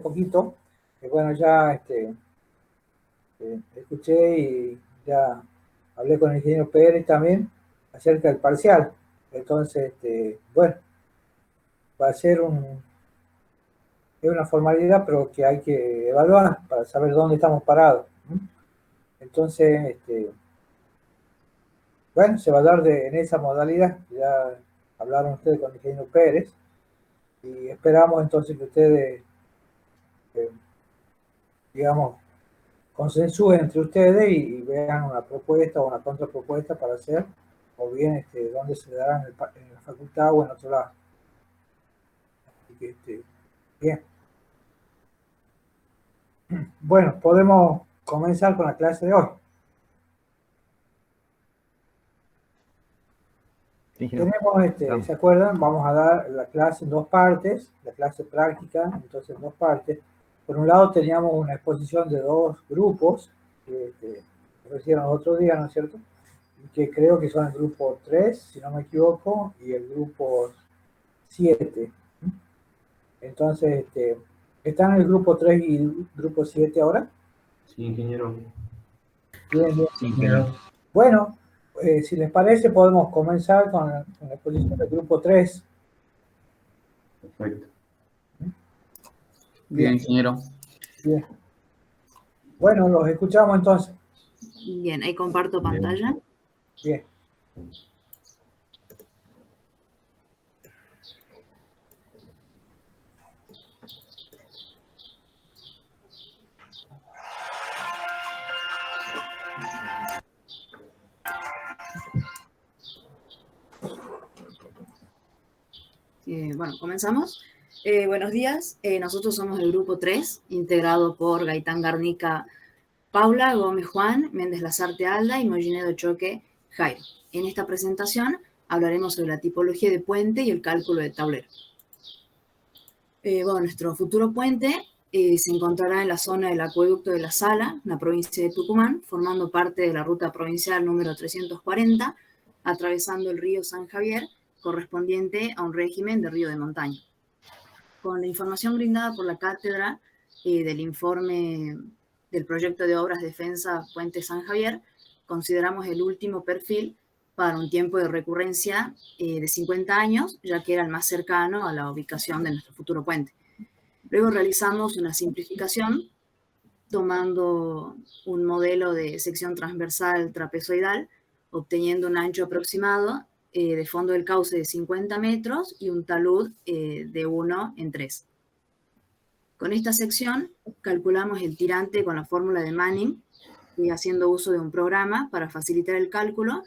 poquito. Bueno, ya escuché y ya hablé con el ingeniero Pérez también acerca del parcial. Entonces, bueno, va a ser es una formalidad, pero que hay que evaluar para saber dónde estamos parados. Entonces, bueno, se va a dar en esa modalidad. Ya hablaron ustedes con el ingeniero Pérez y esperamos entonces que ustedes, digamos, consensúen entre ustedes y vean una propuesta o una contrapropuesta para hacer, o bien dónde se darán en la facultad o en otro lado. Así que, bien. Bueno, podemos comenzar con la clase de hoy. Tenemos, ¿se acuerdan? Vamos a dar la clase en dos partes, la clase práctica, entonces en dos partes. Por un lado teníamos una exposición de dos grupos que ofrecieron el otro día, ¿no es cierto? Que creo que son el grupo 3, si no me equivoco, y el grupo 7. Entonces, ¿están en el grupo 3 y el grupo 7 ahora? Sí, ingeniero. Bien, bien. Sí, ingeniero. Bueno, si les parece, podemos comenzar con la exposición del grupo 3. Perfecto. Bien, ingeniero. Bien. Bueno, los escuchamos entonces. Bien, ahí comparto pantalla. Bien. Bueno, comenzamos. Buenos días, nosotros somos el grupo 3, integrado por Gaitán Garnica, Paula, Gómez Juan, Méndez Lazarte Alda y Mollinedo Choque Jairo. En esta presentación hablaremos sobre la tipología de puente y el cálculo de tablero. Bueno, nuestro futuro puente se encontrará en la zona del acueducto de La Sala, en la provincia de Tucumán, formando parte de la ruta provincial número 340, atravesando el río San Javier, correspondiente a un régimen de río de montaña. Con la información brindada por la cátedra del informe del proyecto de obras Defensa Puente San Javier, consideramos el último perfil para un tiempo de recurrencia de 50 años, ya que era el más cercano a la ubicación de nuestro futuro puente. Luego realizamos una simplificación tomando un modelo de sección transversal trapezoidal, obteniendo un ancho aproximado de fondo del cauce de 50 metros y un talud de 1 en 3. Con esta sección calculamos el tirante con la fórmula de Manning, haciendo uso de un programa para facilitar el cálculo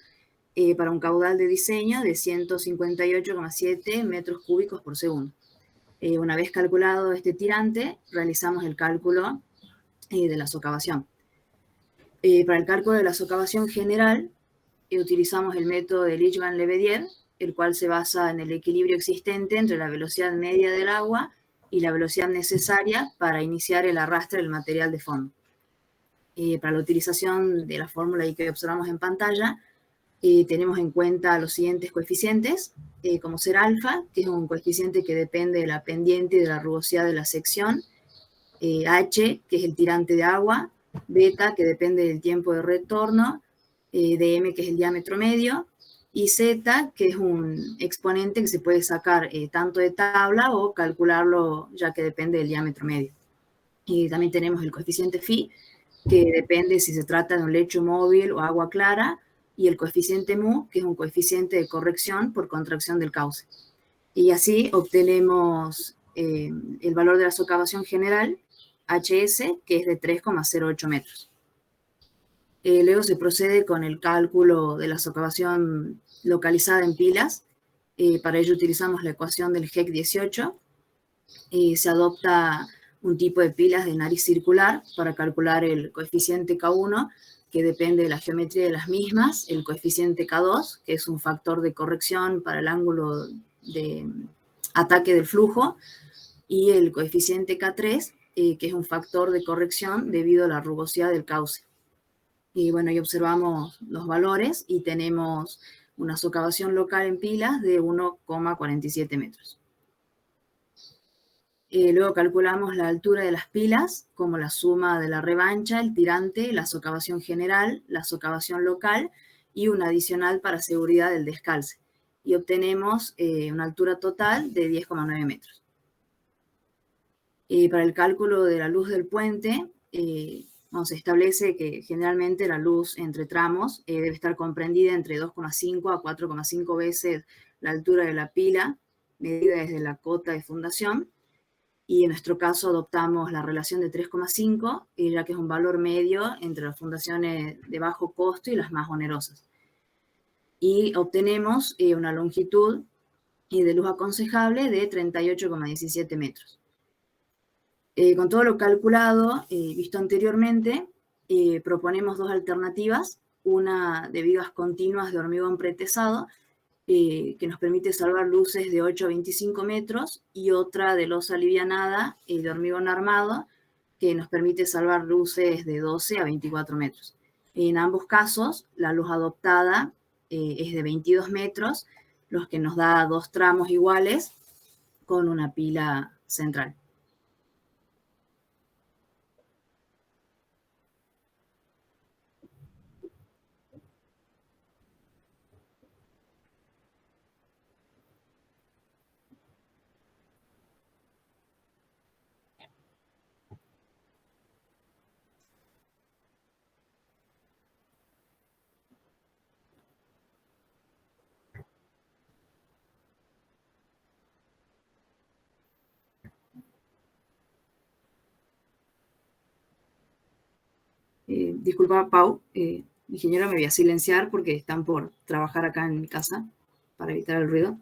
para un caudal de diseño de 158,7 metros cúbicos por segundo. Una vez calculado este tirante, realizamos el cálculo de la socavación. Para el cálculo de la socavación general, utilizamos el método de Leachman-Lebedier, el cual se basa en el equilibrio existente entre la velocidad media del agua y la velocidad necesaria para iniciar el arrastre del material de fondo. Para la utilización de la fórmula que observamos en pantalla, tenemos en cuenta los siguientes coeficientes, como ser alfa, que es un coeficiente que depende de la pendiente y de la rugosidad de la sección, H, que es el tirante de agua, beta, que depende del tiempo de retorno, dm, que es el diámetro medio, y z, que es un exponente que se puede sacar tanto de tabla o calcularlo ya que depende del diámetro medio. Y también tenemos el coeficiente phi, que depende si se trata de un lecho móvil o agua clara, y el coeficiente mu, que es un coeficiente de corrección por contracción del cauce. Y así obtenemos el valor de la socavación general, HS, que es de 3,08 metros. Luego se procede con el cálculo de la socavación localizada en pilas. Para ello utilizamos la ecuación del GEC 18. Se adopta un tipo de pilas de nariz circular para calcular el coeficiente K1, que depende de la geometría de las mismas, el coeficiente K2, que es un factor de corrección para el ángulo de ataque del flujo, y el coeficiente K3, que es un factor de corrección debido a la rugosidad del cauce. Y bueno, ahí observamos los valores y tenemos una socavación local en pilas de 1,47 metros. Luego calculamos la altura de las pilas, como la suma de la revancha, el tirante, la socavación general, la socavación local y una adicional para seguridad del descalce. Y obtenemos una altura total de 10,9 metros. Para el cálculo de la luz del puente, se establece que generalmente la luz entre tramos debe estar comprendida entre 2,5 a 4,5 veces la altura de la pila, medida desde la cota de fundación, y en nuestro caso adoptamos la relación de 3,5, ya que es un valor medio entre las fundaciones de bajo costo y las más onerosas. Y obtenemos una longitud de luz aconsejable de 38,17 metros. Con todo lo calculado, visto anteriormente, proponemos dos alternativas, una de vigas continuas de hormigón pretesado, que nos permite salvar luces de 8 a 25 metros, y otra de losa alivianada de hormigón armado, que nos permite salvar luces de 12 a 24 metros. En ambos casos, la luz adoptada es de 22 metros, lo que nos da dos tramos iguales con una pila central. Disculpa, Pau, ingeniero, me voy a silenciar porque están por trabajar acá en mi casa para evitar el ruido.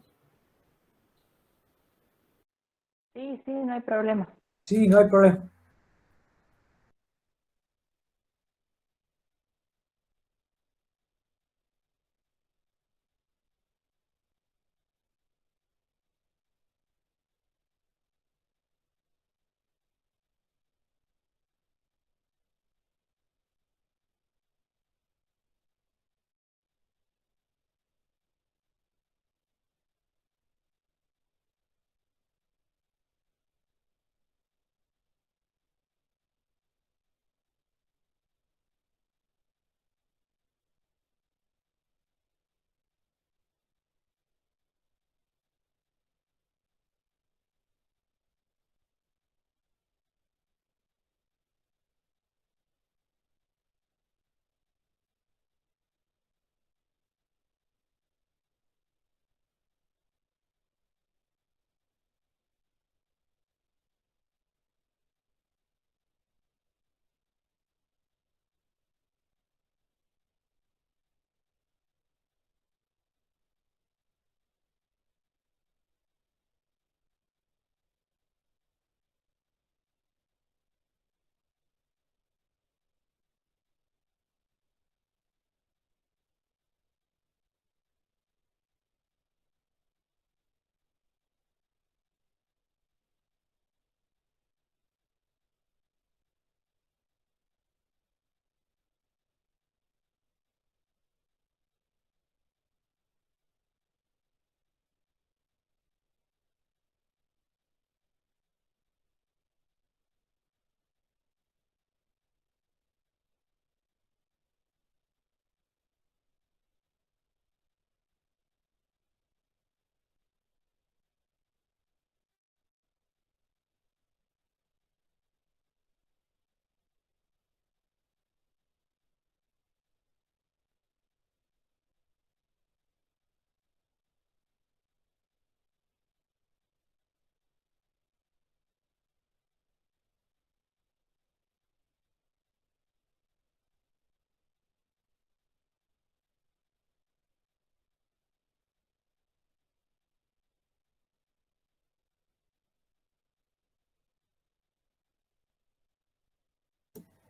Sí, no hay problema. Sí, no hay problema.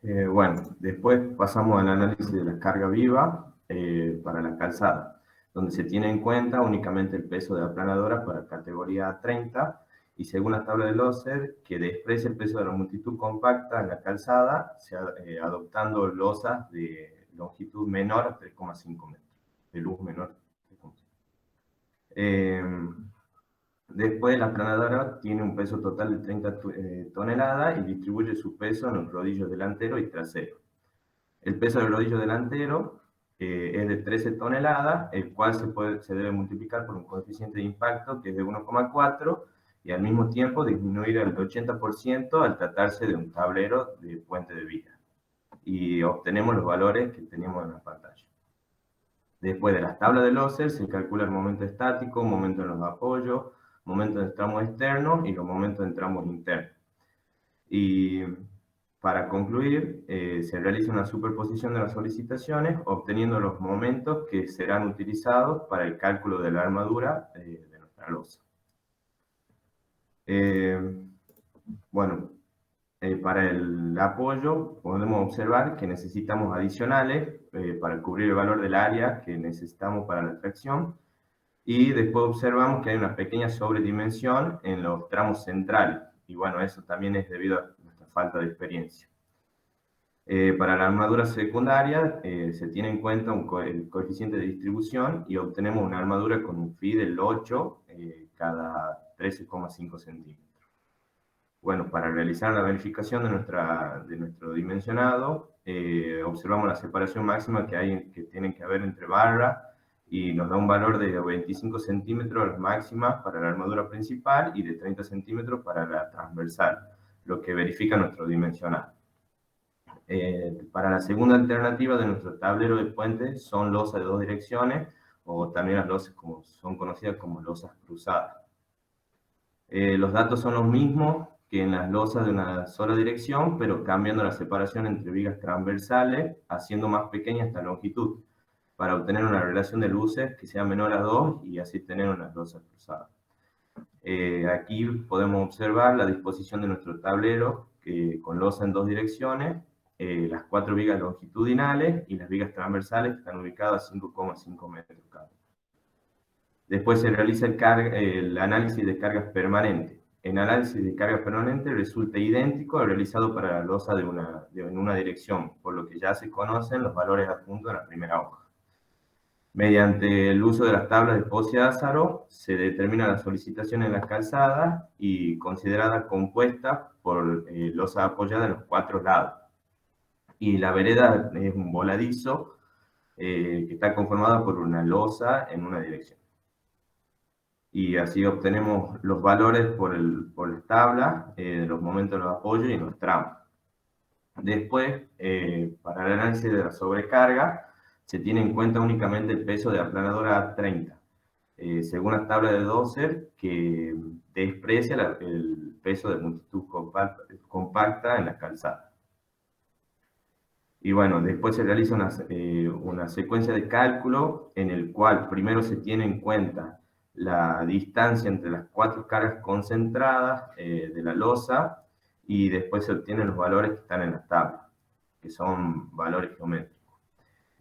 Bueno, después pasamos al análisis de la carga viva para la calzada, donde se tiene en cuenta únicamente el peso de la planadora para categoría 30 y según la tabla de Loser, que desprecia el peso de la multitud compacta en la calzada, adoptando losas de longitud menor a 3,5 metros, de luz menor a 3,5. Después la aplanadora tiene un peso total de 30 toneladas y distribuye su peso en los rodillos delantero y trasero. El peso del rodillo delantero es de 13 toneladas, el cual se debe multiplicar por un coeficiente de impacto que es de 1,4 y al mismo tiempo disminuir al 80% al tratarse de un tablero de puente de viga. Y obtenemos los valores que tenemos en la pantalla. Después de las tablas de Loser se calcula el momento estático, momento en los apoyos, momento en tramos externos y los momentos en tramos internos. Y para concluir, se realiza una superposición de las solicitaciones, obteniendo los momentos que serán utilizados para el cálculo de la armadura de nuestra losa. Bueno, para el apoyo podemos observar que necesitamos adicionales para cubrir el valor del área que necesitamos para la tracción. Y después observamos que hay una pequeña sobredimensión en los tramos centrales. Y bueno, eso también es debido a nuestra falta de experiencia. Para la armadura secundaria se tiene en cuenta el coeficiente de distribución y obtenemos una armadura con un phi del 8 cada 13,5 centímetros. Bueno, para realizar la verificación de nuestro dimensionado, observamos la separación máxima que tienen que haber entre barra y nos da un valor de 25 centímetros máxima para la armadura principal y de 30 centímetros para la transversal, lo que verifica nuestro dimensionado. Para la segunda alternativa de nuestro tablero de puente son losas de 2 direcciones, o también las losas como son conocidas como losas cruzadas. Los datos son los mismos que en las losas de una sola dirección, pero cambiando la separación entre vigas transversales, haciendo más pequeña esta longitud, para obtener una relación de luces que sea menor a 2 y así tener unas losas cruzadas. Aquí podemos observar la disposición de nuestro tablero con losa en 2 direcciones, las 4 vigas longitudinales y las vigas transversales que están ubicadas a 5,5 metros cada una. Después se realiza el análisis de cargas permanentes. El análisis de cargas permanentes resulta idéntico al realizado para la losa en una dirección, por lo que ya se conocen los valores adjuntos en la primera hoja. Mediante el uso de las tablas de Posse-Azaro, se determina la solicitación en las calzadas y considerada compuesta por losa apoyada en los 4 lados. Y la vereda es un voladizo que está conformada por una losa en una dirección. Y así obtenemos los valores por las tablas, los momentos de los apoyos y los tramos. Después, para el análisis de la sobrecarga, se tiene en cuenta únicamente el peso de aplanadora A30, según la tabla de Dozer, que desprecia el peso de multitud compacta en la calzada. Y bueno, después se realiza una secuencia de cálculo en el cual primero se tiene en cuenta la distancia entre las 4 cargas concentradas de la losa y después se obtienen los valores que están en la tabla, que son valores geométricos.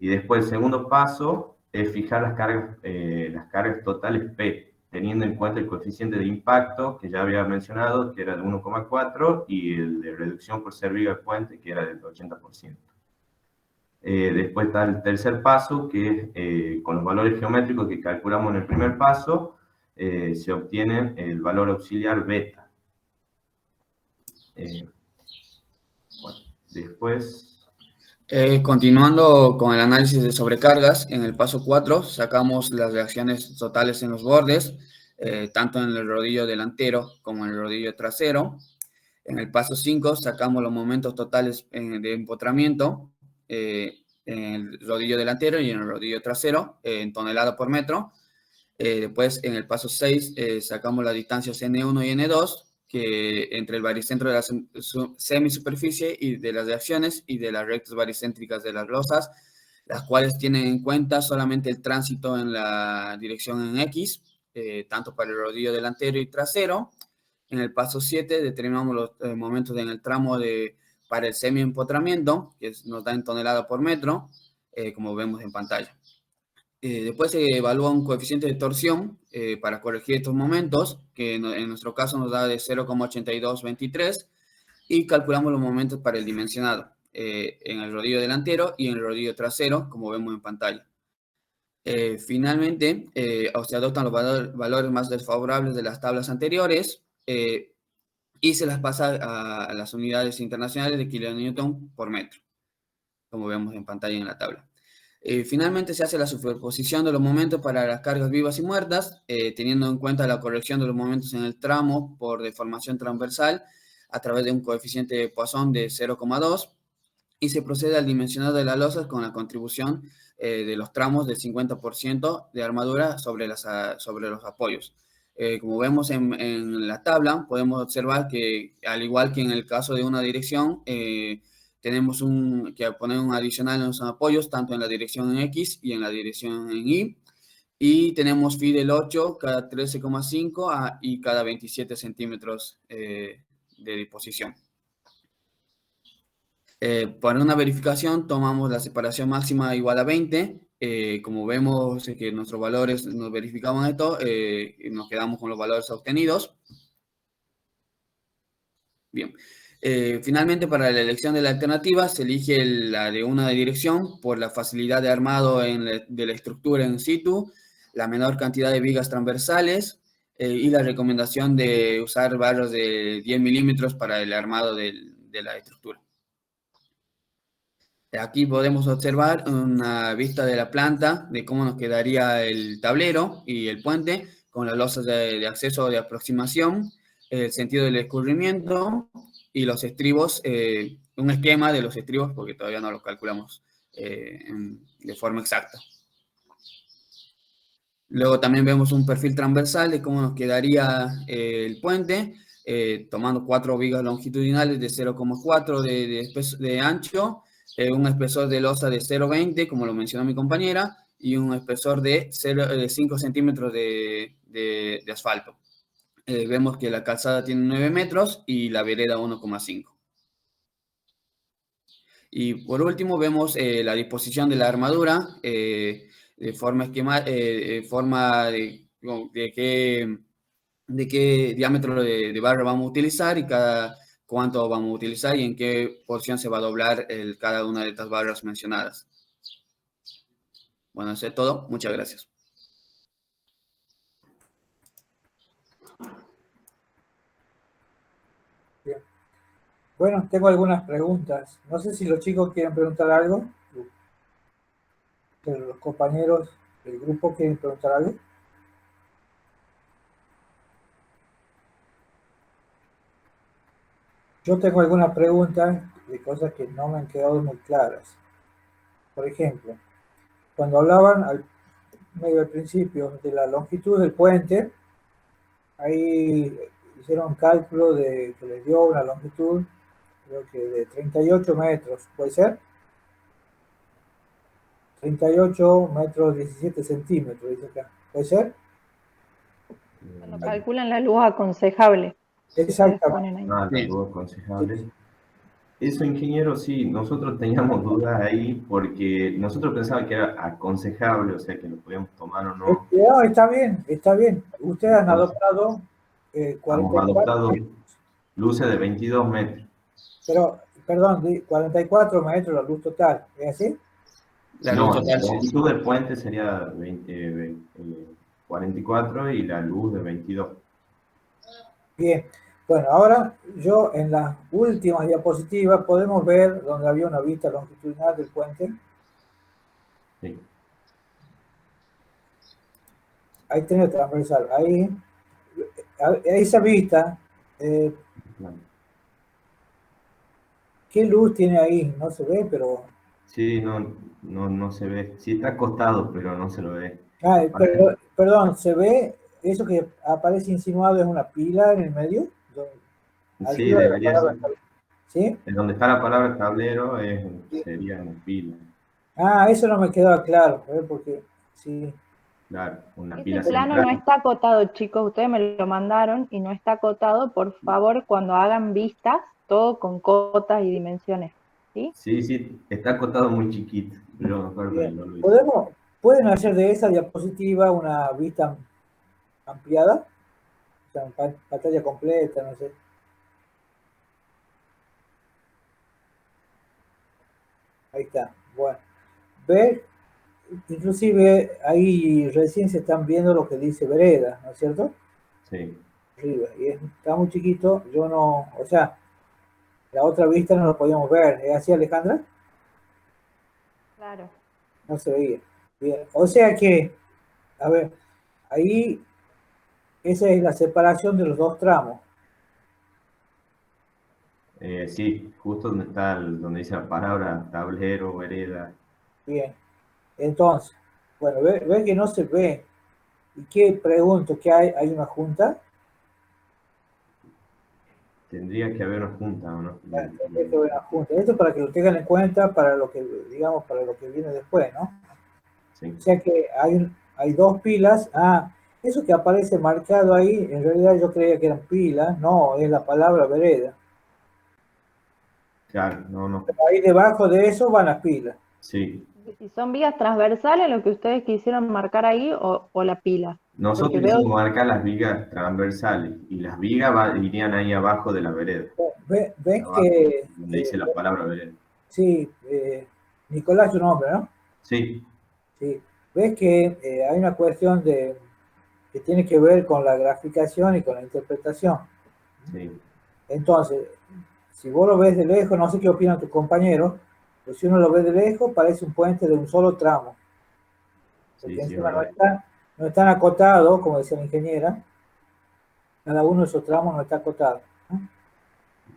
Y después el segundo paso es fijar las cargas totales P, teniendo en cuenta el coeficiente de impacto que ya había mencionado, que era de 1,4, y el de reducción por ser viga de puente, que era del 80%. Después está el tercer paso, que es con los valores geométricos que calculamos en el primer paso, se obtiene el valor auxiliar beta. Bueno, después... Continuando con el análisis de sobrecargas, en el paso 4 sacamos las reacciones totales en los bordes, tanto en el rodillo delantero como en el rodillo trasero. En el paso 5 sacamos los momentos totales de empotramiento en el rodillo delantero y en el rodillo trasero en tonelada por metro. Después, en el paso 6, sacamos las distancias N1 y N2, que entre el baricentro de la semisuperficie y de las reacciones y de las rectas baricéntricas de las losas, las cuales tienen en cuenta solamente el tránsito en la dirección en X, tanto para el rodillo delantero y trasero. En el paso 7 determinamos los momentos en el tramo para el semi-empotramiento, que nos da en tonelada por metro, como vemos en pantalla. Después se evalúa un coeficiente de torsión para corregir estos momentos, que en nuestro caso nos da de 0,8223, y calculamos los momentos para el dimensionado en el rodillo delantero y en el rodillo trasero, como vemos en pantalla. Finalmente, se adoptan los valores más desfavorables de las tablas anteriores y se las pasa a las unidades internacionales de kilonewton por metro, como vemos en pantalla en la tabla. Finalmente se hace la superposición de los momentos para las cargas vivas y muertas, teniendo en cuenta la corrección de los momentos en el tramo por deformación transversal a través de un coeficiente de Poisson de 0,2 y se procede al dimensionado de las losas con la contribución de los tramos del 50% de armadura sobre los apoyos. Como vemos en la tabla, podemos observar que al igual que en el caso de una dirección, tenemos que poner un adicional en los apoyos, tanto en la dirección en X y en la dirección en Y. Y tenemos phi del 8 cada 13,5 y cada 27 centímetros de disposición. Para una verificación tomamos la separación máxima igual a 20. Como vemos que nuestros valores nos verificaban esto, nos quedamos con los valores obtenidos. Bien. Finalmente, para la elección de la alternativa, se elige la de una dirección por la facilidad de armado de la estructura en situ, la menor cantidad de vigas transversales y la recomendación de usar barras de 10 milímetros para el armado de la estructura. Aquí podemos observar una vista de la planta de cómo nos quedaría el tablero y el puente con las losas de acceso de aproximación, el sentido del escurrimiento y los estribos, un esquema de los estribos porque todavía no los calculamos de forma exacta. Luego también vemos un perfil transversal de cómo nos quedaría el puente, tomando 4 vigas longitudinales de 0,4 de ancho, un espesor de losa de 0,20, como lo mencionó mi compañera, y un espesor de 5 centímetros de asfalto. Vemos que la calzada tiene 9 metros y la vereda 1,5. Y por último vemos la disposición de la armadura de forma esquemática, de qué diámetro de barra vamos a utilizar y cuánto vamos a utilizar y en qué porción se va a doblar cada una de estas barras mencionadas. Bueno, eso es todo. Muchas gracias. Bien. Bueno, tengo algunas preguntas. No sé si los chicos quieren preguntar algo. Pero los compañeros del grupo quieren preguntar algo. Yo tengo algunas preguntas de cosas que no me han quedado muy claras. Por ejemplo, cuando hablaban medio al principio de la longitud del puente, ahí hicieron cálculo que les dio una longitud, creo que de 38 metros, ¿puede ser? 38 metros 17 centímetros, dice acá. ¿Puede ser? Cuando calculan la luz aconsejable. Exactamente. La luz aconsejable. Eso, ingeniero, sí, nosotros teníamos dudas ahí porque nosotros pensábamos que era aconsejable, o sea, que lo podíamos tomar o no. No, está bien, está bien. Ustedes han adoptado 44 Hemos adoptado metros. luces de 22 metros. Pero, perdón, 44 metros la luz total, ¿es así? La luz total, la longitud del puente sería 44 y la luz de 22. Bien. Bueno, ahora yo en las últimas diapositivas podemos ver donde había una vista longitudinal del puente. Sí. Ahí tiene el transversal. Ahí, esa vista, ¿qué luz tiene ahí? No se ve, pero... Sí, no se ve. Sí está acostado, pero no se lo ve. Pero, perdón, ¿se ve eso que aparece insinuado es una pila en el medio? Sí, debería ser. ¿Sí? En donde está la palabra tablero sería una pila. Eso no me quedaba claro, porque sí. Claro, una pila Este plano central. no está acotado, chicos, ustedes me lo mandaron y no está acotado. Por favor, cuando hagan vistas, todo con cotas y dimensiones, ¿sí? Sí, está acotado muy chiquito. Yo me acuerdo que no lo hice. ¿Pueden hacer de esa diapositiva una vista ampliada? O sea, pantalla completa, no sé. Ahí está. Bueno. Ver inclusive ahí recién se están viendo lo que dice vereda, ¿no es cierto? Sí. Arriba, y está muy chiquito, yo no, o sea, la otra vista no lo podíamos ver, ¿es así, Alejandra? Claro. No se veía. Bien, o sea que, a ver, ahí esa es la separación de los dos tramos. Sí, justo donde está, donde dice la palabra tablero, vereda. Bien, entonces, bueno, ve que no se ve. ¿Y qué pregunto? ¿Qué hay? ¿Hay una junta? Tendría que haber una junta, ¿o no? Tendría que haber una junta. Esto para que lo tengan en cuenta para lo que, digamos, para lo que viene después, ¿no? Sí. O sea que hay dos pilas. Ah, eso que aparece marcado ahí, en realidad yo creía que eran pilas. No, es la palabra vereda. Claro, no. Pero ahí debajo de eso van las pilas. Sí. ¿Y son vigas transversales lo que ustedes quisieron marcar ahí o la pila? Nosotros Porque veo, hicimos marcar las vigas transversales y las vigas irían ahí abajo de la vereda. Ves Abajo, que, donde dice la palabra vereda. sí, Nicolás su nombre, ¿no? Sí, Sí. Ves que hay una cuestión que tiene que ver con la graficación y con la interpretación. sí, Entonces, si vos lo ves de lejos, no sé qué opinan tus compañeros, pero si uno lo ve de lejos, parece un puente de un solo tramo. sí, Porque sí, es encima verdad. no están acotados, como decía la ingeniera, cada uno de esos tramos no está acotado, ¿no?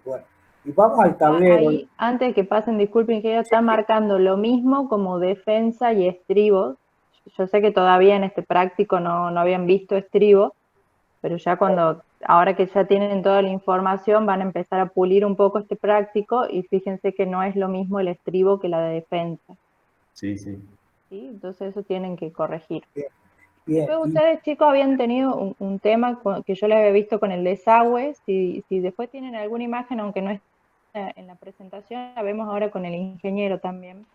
Bueno, y vamos al tablero. ahí, antes de que pasen, disculpen, que ella Sí, está sí, marcando lo mismo como defensa y estribos. Yo sé que todavía en este práctico no habían visto estribos, pero ya ahora que ya tienen toda la información, van a empezar a pulir un poco este práctico y fíjense que no es lo mismo el estribo que la de defensa, Sí, sí. ¿sí? Entonces eso tienen que corregir. bien, bien. Después ustedes, chicos, habían tenido un tema que yo les había visto con el desagüe. Si después tienen alguna imagen, aunque no esté en la presentación, la vemos ahora con el ingeniero también.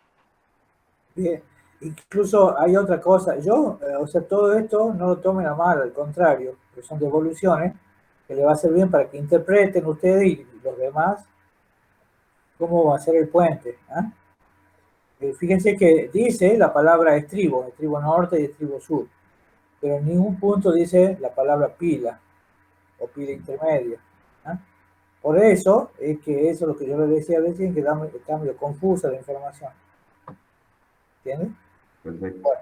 Bien. Incluso hay otra cosa, o sea, todo esto no lo tomen a mal, al contrario, que son devoluciones que le va a hacer bien para que interpreten ustedes y los demás cómo va a ser el puente. ¿Ah? Fíjense que dice la palabra estribo norte y estribo sur, pero en ningún punto dice la palabra pila o pila intermedia. ¿Ah? Por eso es que eso es lo que yo les decía recién, que está medio confusa la información. ¿Entienden? Perfecto. Bueno,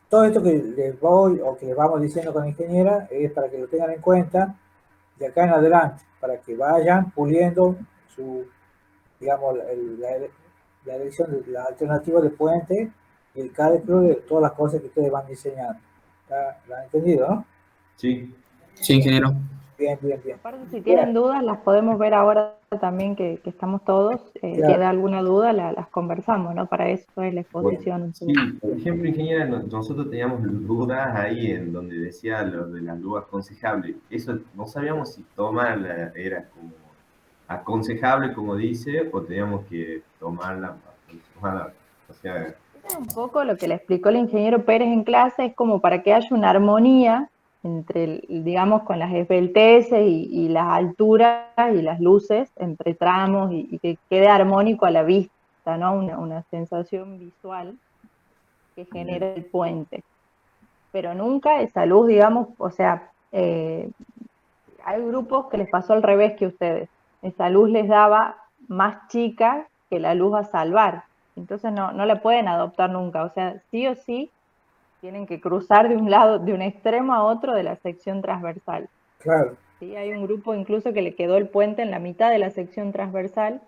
todo esto que les voy o que les vamos diciendo con la ingeniera es para que lo tengan en cuenta de acá en adelante, para que vayan puliendo su, digamos, la elección de la alternativa de puente y el cálculo de todas las cosas que ustedes van diseñando. ¿Lo han entendido, no? Sí, Sí, ingeniero. Bien, bien, bien. Aparte, si Bueno, tienen dudas, las podemos ver ahora también que estamos todos. Si claro, hay alguna duda, las conversamos, ¿no? Para eso es la bueno, exposición un poco. sí, por ejemplo, ingeniera, nosotros teníamos dudas ahí en donde decía lo de las dudas aconsejables. Eso no sabíamos si tomarla era como aconsejable, como dice, o teníamos que tomarla, o sea, Eso es un poco lo que le explicó el ingeniero Pérez en clase, es como para que haya una armonía entre, digamos, con las esbelteces y las alturas y las luces entre tramos y que quede armónico a la vista, ¿no? Una sensación visual que bien, genere el puente. Pero nunca esa luz, digamos, o sea, hay grupos que les pasó al revés que ustedes. Esa luz les daba más chica que la luz a salvar. Entonces no la pueden adoptar nunca. O sea, sí o sí tienen que cruzar de un lado, de un extremo a otro de la sección transversal. claro. ¿Sí? Hay un grupo incluso que le quedó el puente en la mitad de la sección transversal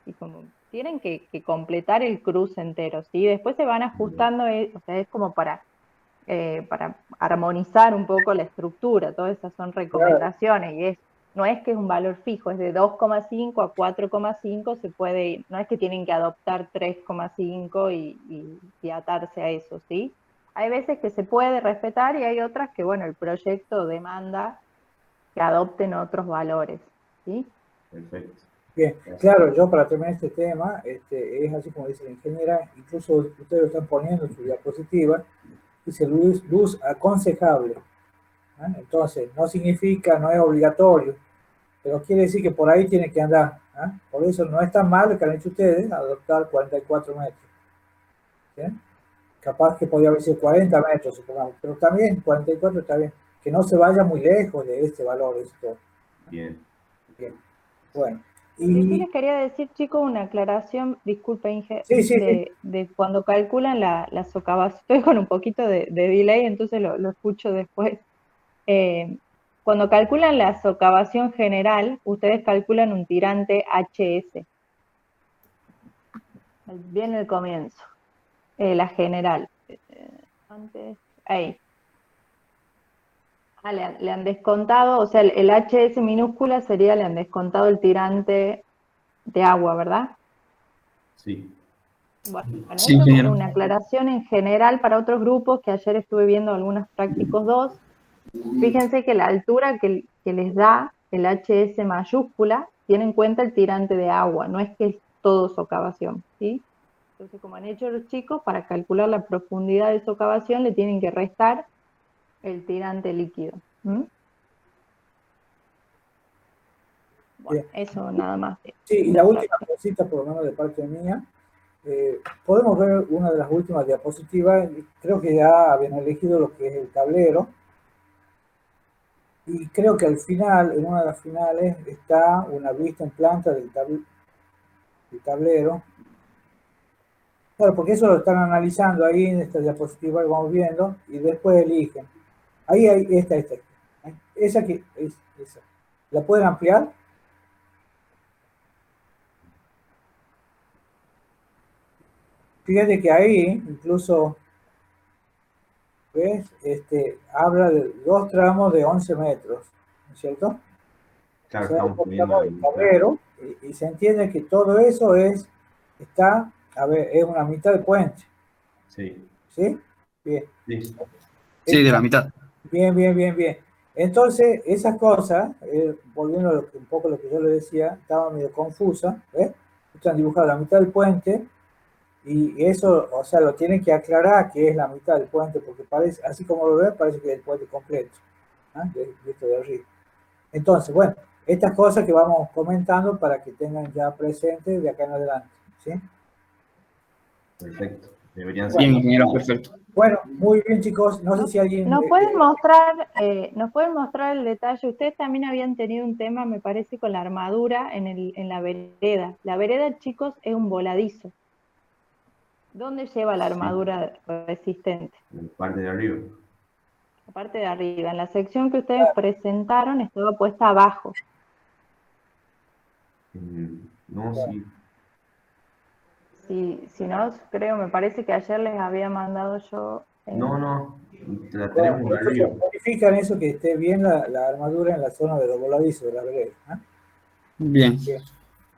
y como tienen que completar el cruce entero. ¿Sí? Después se van bien, ajustando, o sea, es como para armonizar un poco la estructura. Todas esas son Claro, recomendaciones y no es que es un valor fijo, es de 2,5 a 4,5 se puede ir, no es que tienen que adoptar 3,5 y atarse a eso, ¿sí? Hay veces que se puede respetar y hay otras que, bueno, el proyecto demanda que adopten otros valores, ¿sí? perfecto. bien. Gracias. Claro, yo para terminar este tema, es así como dice la ingeniera, incluso ustedes lo están poniendo en su diapositiva, dice luz aconsejable. ¿Ah? Entonces, no significa, no es obligatorio, pero quiere decir que por ahí tiene que andar. ¿Ah? Por eso no es tan mal lo que han hecho ustedes, adoptar 44 metros. ¿Sí? capaz que podía haber sido 40 metros, supongamos, pero también 44 está bien, que no se vaya muy lejos de este valor. Esto. Bien. Bien. Bueno. Yo Y, les quería decir, chicos, una aclaración, disculpa Inge, sí, sí, sí. de cuando calculan la socavación. Estoy con un poquito de delay, entonces lo escucho después. Cuando calculan la socavación general, ustedes calculan un tirante HS, bien el comienzo, la general. Antes, ahí. Le han descontado, o sea, el HS minúscula sería, le han descontado el tirante de agua, ¿verdad? Sí. Bueno, Sí, esto como ingeniero. una aclaración en general para otros grupos, que ayer estuve viendo algunos prácticos 2. Fíjense que la altura que les da el HS mayúscula tiene en cuenta el tirante de agua, no es que es todo socavación, ¿sí? Entonces, como han hecho los chicos, para calcular la profundidad de socavación le tienen que restar el tirante líquido. ¿Mm? Bueno, Bien. eso nada más. Sí, y la última cosita, por lo menos de parte mía, podemos ver una de las últimas diapositivas. Creo que ya habían elegido lo que es el tablero, y creo que al final, en una de las finales, está una vista en planta del tablero. Claro, porque eso lo están analizando ahí en esta diapositiva que vamos viendo, y después eligen. Ahí, esta. Esa que es esa. ¿La pueden ampliar? Fíjate que ahí incluso, ¿ves? Habla de 2 tramos de 11 metros, ¿no es cierto? O Claro, sea, estamos 2 poniendo tramos la del mitad. tablero, y se entiende que todo eso está, a ver, es una mitad de puente, Sí. ¿sí? Bien. Sí. Sí, de la mitad. Bien, bien, bien, bien. Entonces, esas cosas, volviendo un poco a lo que yo le decía, estaba medio confusa, ¿ves? Están dibujados la mitad del puente, y eso, o sea, lo tienen que aclarar que es la mitad del puente, porque parece, así como lo ven, parece que es el puente completo, ¿ah? De esto de arriba. Entonces, bueno, estas cosas que vamos comentando para que tengan ya presente de acá en adelante, ¿sí? Perfecto. Deberían ser Bien, Bueno, ingeniero, perfecto. bueno, muy bien, chicos. No sé si alguien... Nos pueden mostrar el detalle. Ustedes también habían tenido un tema, me parece, con la armadura en la vereda. La vereda, chicos, es un voladizo. ¿Dónde lleva la sí, armadura resistente? en la parte de arriba. La parte de arriba. En la sección que ustedes presentaron estaba puesta abajo. No, sí. Si no, creo, me parece que ayer les había mandado yo... No, no. La Bueno, tenemos entonces arriba. verifican eso, que esté bien la armadura en la zona de los voladizos de la vereda, ¿ah? Bien. Bien.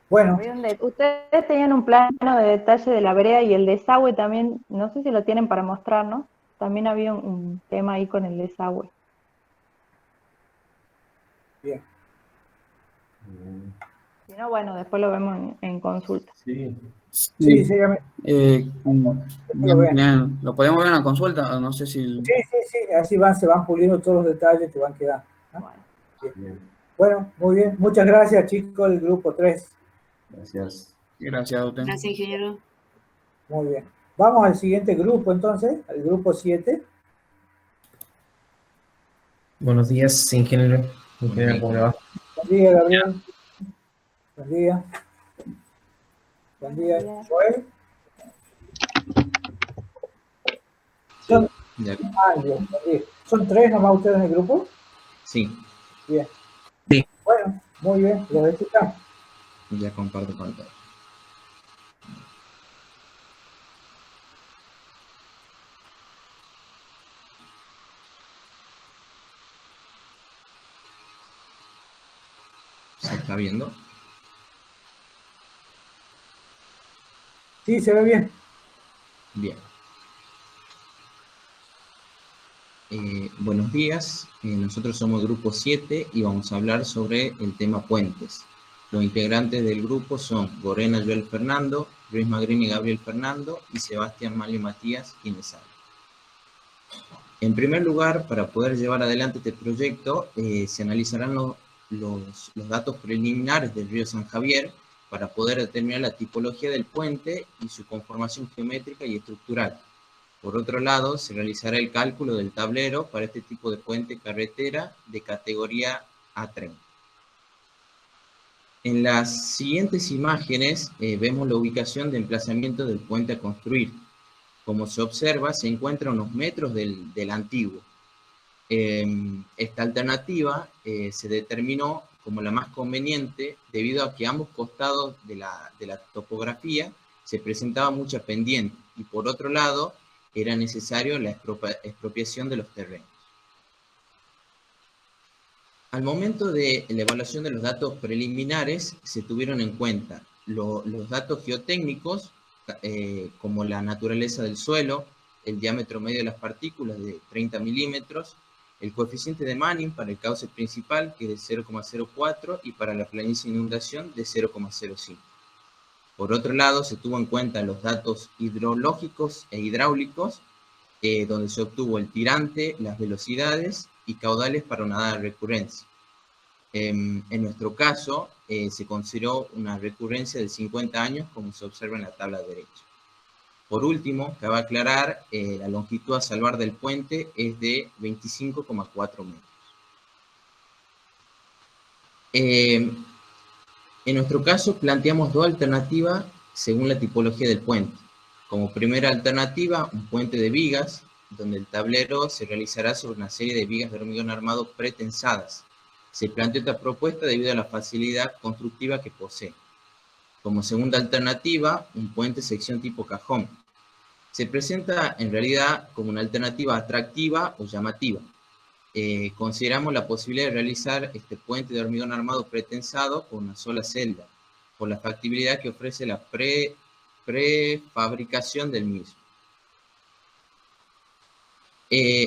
Bueno, Ustedes tenían un plano de detalle de la vereda y el desagüe también, no sé si lo tienen para mostrar, ¿no? También había un tema ahí con el desagüe. bien. Mm, Si no, bueno, después lo vemos en consulta. Sí. Sí, Sí. sí, Bien, bien. ¿Lo podemos ver en la consulta? No sé si... sí, así se van puliendo todos los detalles que van quedando, ¿no? Bueno, Bien. Bien. Bueno, muy bien. Muchas gracias, chicos, del grupo 3. Gracias. Gracias a usted. Gracias, ingeniero. Muy bien. Vamos al siguiente grupo, entonces, al grupo 7. Buenos días, ingeniero. Ingeniero, ¿cómo le va? Buen día, Gabriel. Buen día. Buen buenos día, días. Joel. Sí, Son, ya, Dios, buen día. ¿Son 3 nomás ustedes en el grupo? sí, Bien. sí, Bueno, muy bien, los escuchamos. ya comparto pantalla. ¿Se está viendo? Sí, se ve bien. Bien. Buenos días, nosotros somos Grupo 7 y vamos a hablar sobre el tema puentes. Los integrantes del grupo son Gorena Joel Fernando, Luis Magrini Gabriel Fernando y Sebastián Mario Matías, quienes hablan. En primer lugar, para poder llevar adelante este proyecto, se analizarán los datos preliminares del río San Javier para poder determinar la tipología del puente y su conformación geométrica y estructural. Por otro lado, se realizará el cálculo del tablero para este tipo de puente carretera de categoría A30. En las siguientes imágenes vemos la ubicación de emplazamiento del puente a construir. Como se observa, se encuentra a unos metros del antiguo. Esta alternativa se determinó como la más conveniente debido a que a ambos costados de la topografía se presentaba mucha pendiente y por otro lado era necesario la expropiación de los terrenos. Al momento de la evaluación de los datos preliminares se tuvieron en cuenta los datos geotécnicos como la naturaleza del suelo, el diámetro medio de las partículas de 30 milímetros, el coeficiente de Manning para el cauce principal, que es de 0,04, y para la planicie de inundación de 0,05. Por otro lado, se tuvo en cuenta los datos hidrológicos e hidráulicos, donde se obtuvo el tirante, las velocidades y caudales para una dada recurrencia. En nuestro caso, se consideró una recurrencia de 50 años, como se observa en la tabla derecha. Por último, cabe aclarar, la longitud a salvar del puente es de 25,4 metros. En nuestro caso, planteamos dos alternativas según la tipología del puente. Como primera alternativa, un puente de vigas, donde el tablero se realizará sobre una serie de vigas de hormigón armado pretensadas. Se planteó esta propuesta debido a la facilidad constructiva que posee. Como segunda alternativa, un puente sección tipo cajón. Se presenta en realidad como una alternativa atractiva o llamativa. Consideramos la posibilidad de realizar este puente de hormigón armado pretensado con una sola celda, por la factibilidad que ofrece la prefabricación del mismo.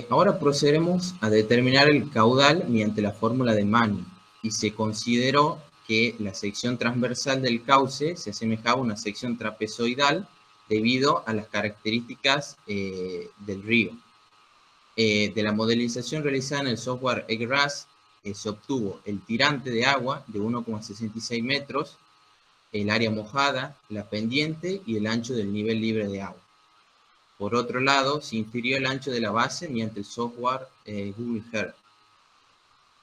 Ahora procederemos a determinar el caudal mediante la fórmula de Manning, y se consideró que la sección transversal del cauce se asemejaba a una sección trapezoidal debido a las características del río. De la modelización realizada en el software EGRAS, se obtuvo el tirante de agua de 1,66 metros, el área mojada, la pendiente y el ancho del nivel libre de agua. Por otro lado, se infirió el ancho de la base mediante el software Google Earth.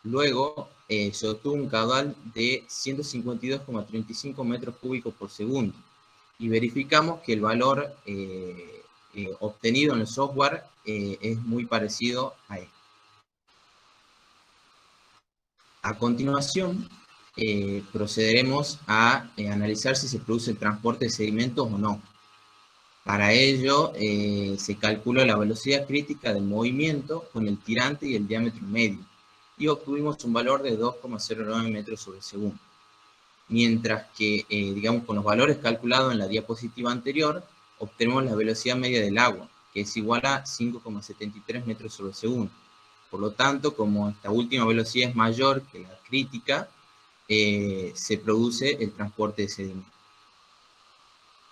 Luego, se obtuvo un caudal de 152,35 metros cúbicos por segundo. Y verificamos que el valor obtenido en el software es muy parecido a esto. A continuación, procederemos a analizar si se produce el transporte de sedimentos o no. Para ello, se calculó la velocidad crítica del movimiento con el tirante y el diámetro medio, y obtuvimos un valor de 2,09 metros sobre segundo. Mientras que, digamos, con los valores calculados en la diapositiva anterior, obtenemos la velocidad media del agua, que es igual a 5,73 metros sobre segundo. Por lo tanto, como esta última velocidad es mayor que la crítica, se produce el transporte de sedimentos.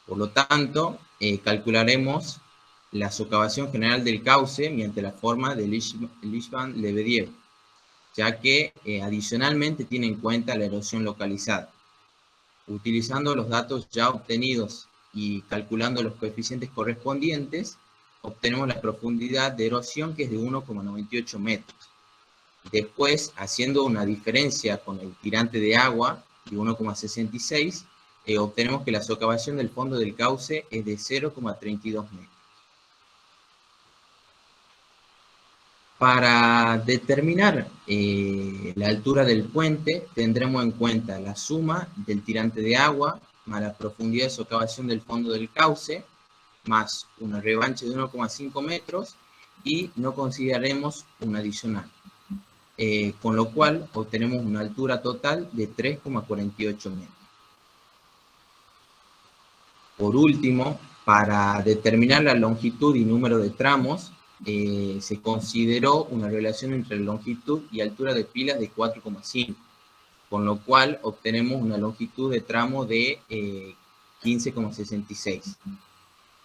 Por lo tanto, calcularemos la socavación general del cauce mediante la forma de Lichband-Lebedev, ya que adicionalmente tiene en cuenta la erosión localizada. Utilizando los datos ya obtenidos y calculando los coeficientes correspondientes, obtenemos la profundidad de erosión, que es de 1,98 metros. Después, haciendo una diferencia con el tirante de agua de 1,66, obtenemos que la socavación del fondo del cauce es de 0,32 metros. Para determinar la altura del puente, tendremos en cuenta la suma del tirante de agua más la profundidad de socavación del fondo del cauce, más una revancha de 1,5 metros, y no consideraremos un adicional. Con lo cual, obtenemos una altura total de 3,48 metros. Por último, para determinar la longitud y número de tramos, se consideró una relación entre longitud y altura de pilas de 4,5, con lo cual obtenemos una longitud de tramo de 15,66.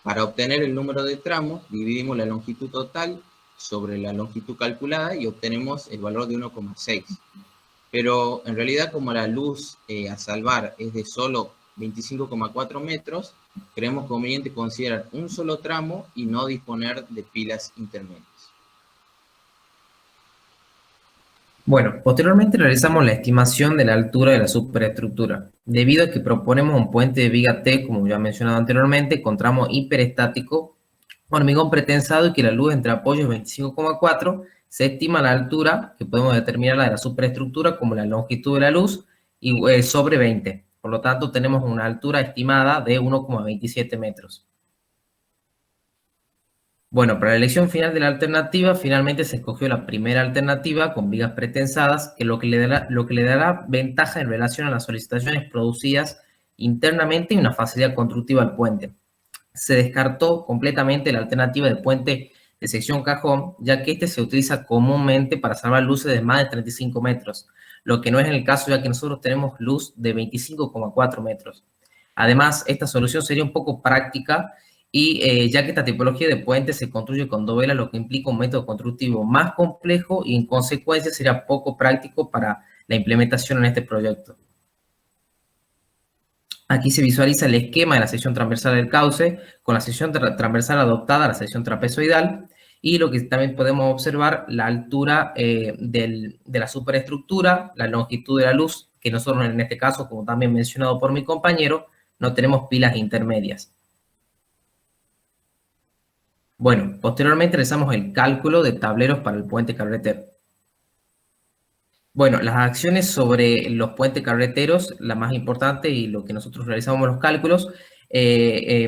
Para obtener el número de tramos, dividimos la longitud total sobre la longitud calculada y obtenemos el valor de 1,6. Pero en realidad, como la luz a salvar es de solo 25,4 metros, creemos conveniente considerar un solo tramo y no disponer de pilas intermedias. Bueno, posteriormente realizamos la estimación de la altura de la superestructura. Debido a que proponemos un puente de viga T, como ya mencionado anteriormente, con tramo hiperestático, hormigón pretensado y que la luz entre apoyos 25,4, se estima la altura, que podemos determinar la de la superestructura como la longitud de la luz, y, sobre 20. Por lo tanto, tenemos una altura estimada de 1,27 metros. Bueno, para la elección final de la alternativa, finalmente se escogió la primera alternativa con vigas pretensadas, que lo que le dará ventaja en relación a las solicitaciones producidas internamente y una facilidad constructiva al puente. Se descartó completamente la alternativa de puente de sección cajón, ya que este se utiliza comúnmente para salvar luces de más de 35 metros, lo que no es el caso ya que nosotros tenemos luz de 25,4 metros. Además, esta solución sería un poco práctica y ya que esta tipología de puente se construye con dovelas, lo que implica un método constructivo más complejo y en consecuencia sería poco práctico para la implementación en este proyecto. Aquí se visualiza el esquema de la sección transversal del cauce con la sección transversal adoptada, la sección trapezoidal, y lo que también podemos observar, la altura de la superestructura, la longitud de la luz, que nosotros en este caso, como también mencionado por mi compañero, no tenemos pilas intermedias. Bueno, posteriormente realizamos el cálculo de tableros para el puente carretero. Bueno, las acciones sobre los puentes carreteros, la más importante y lo que nosotros realizamos los cálculos,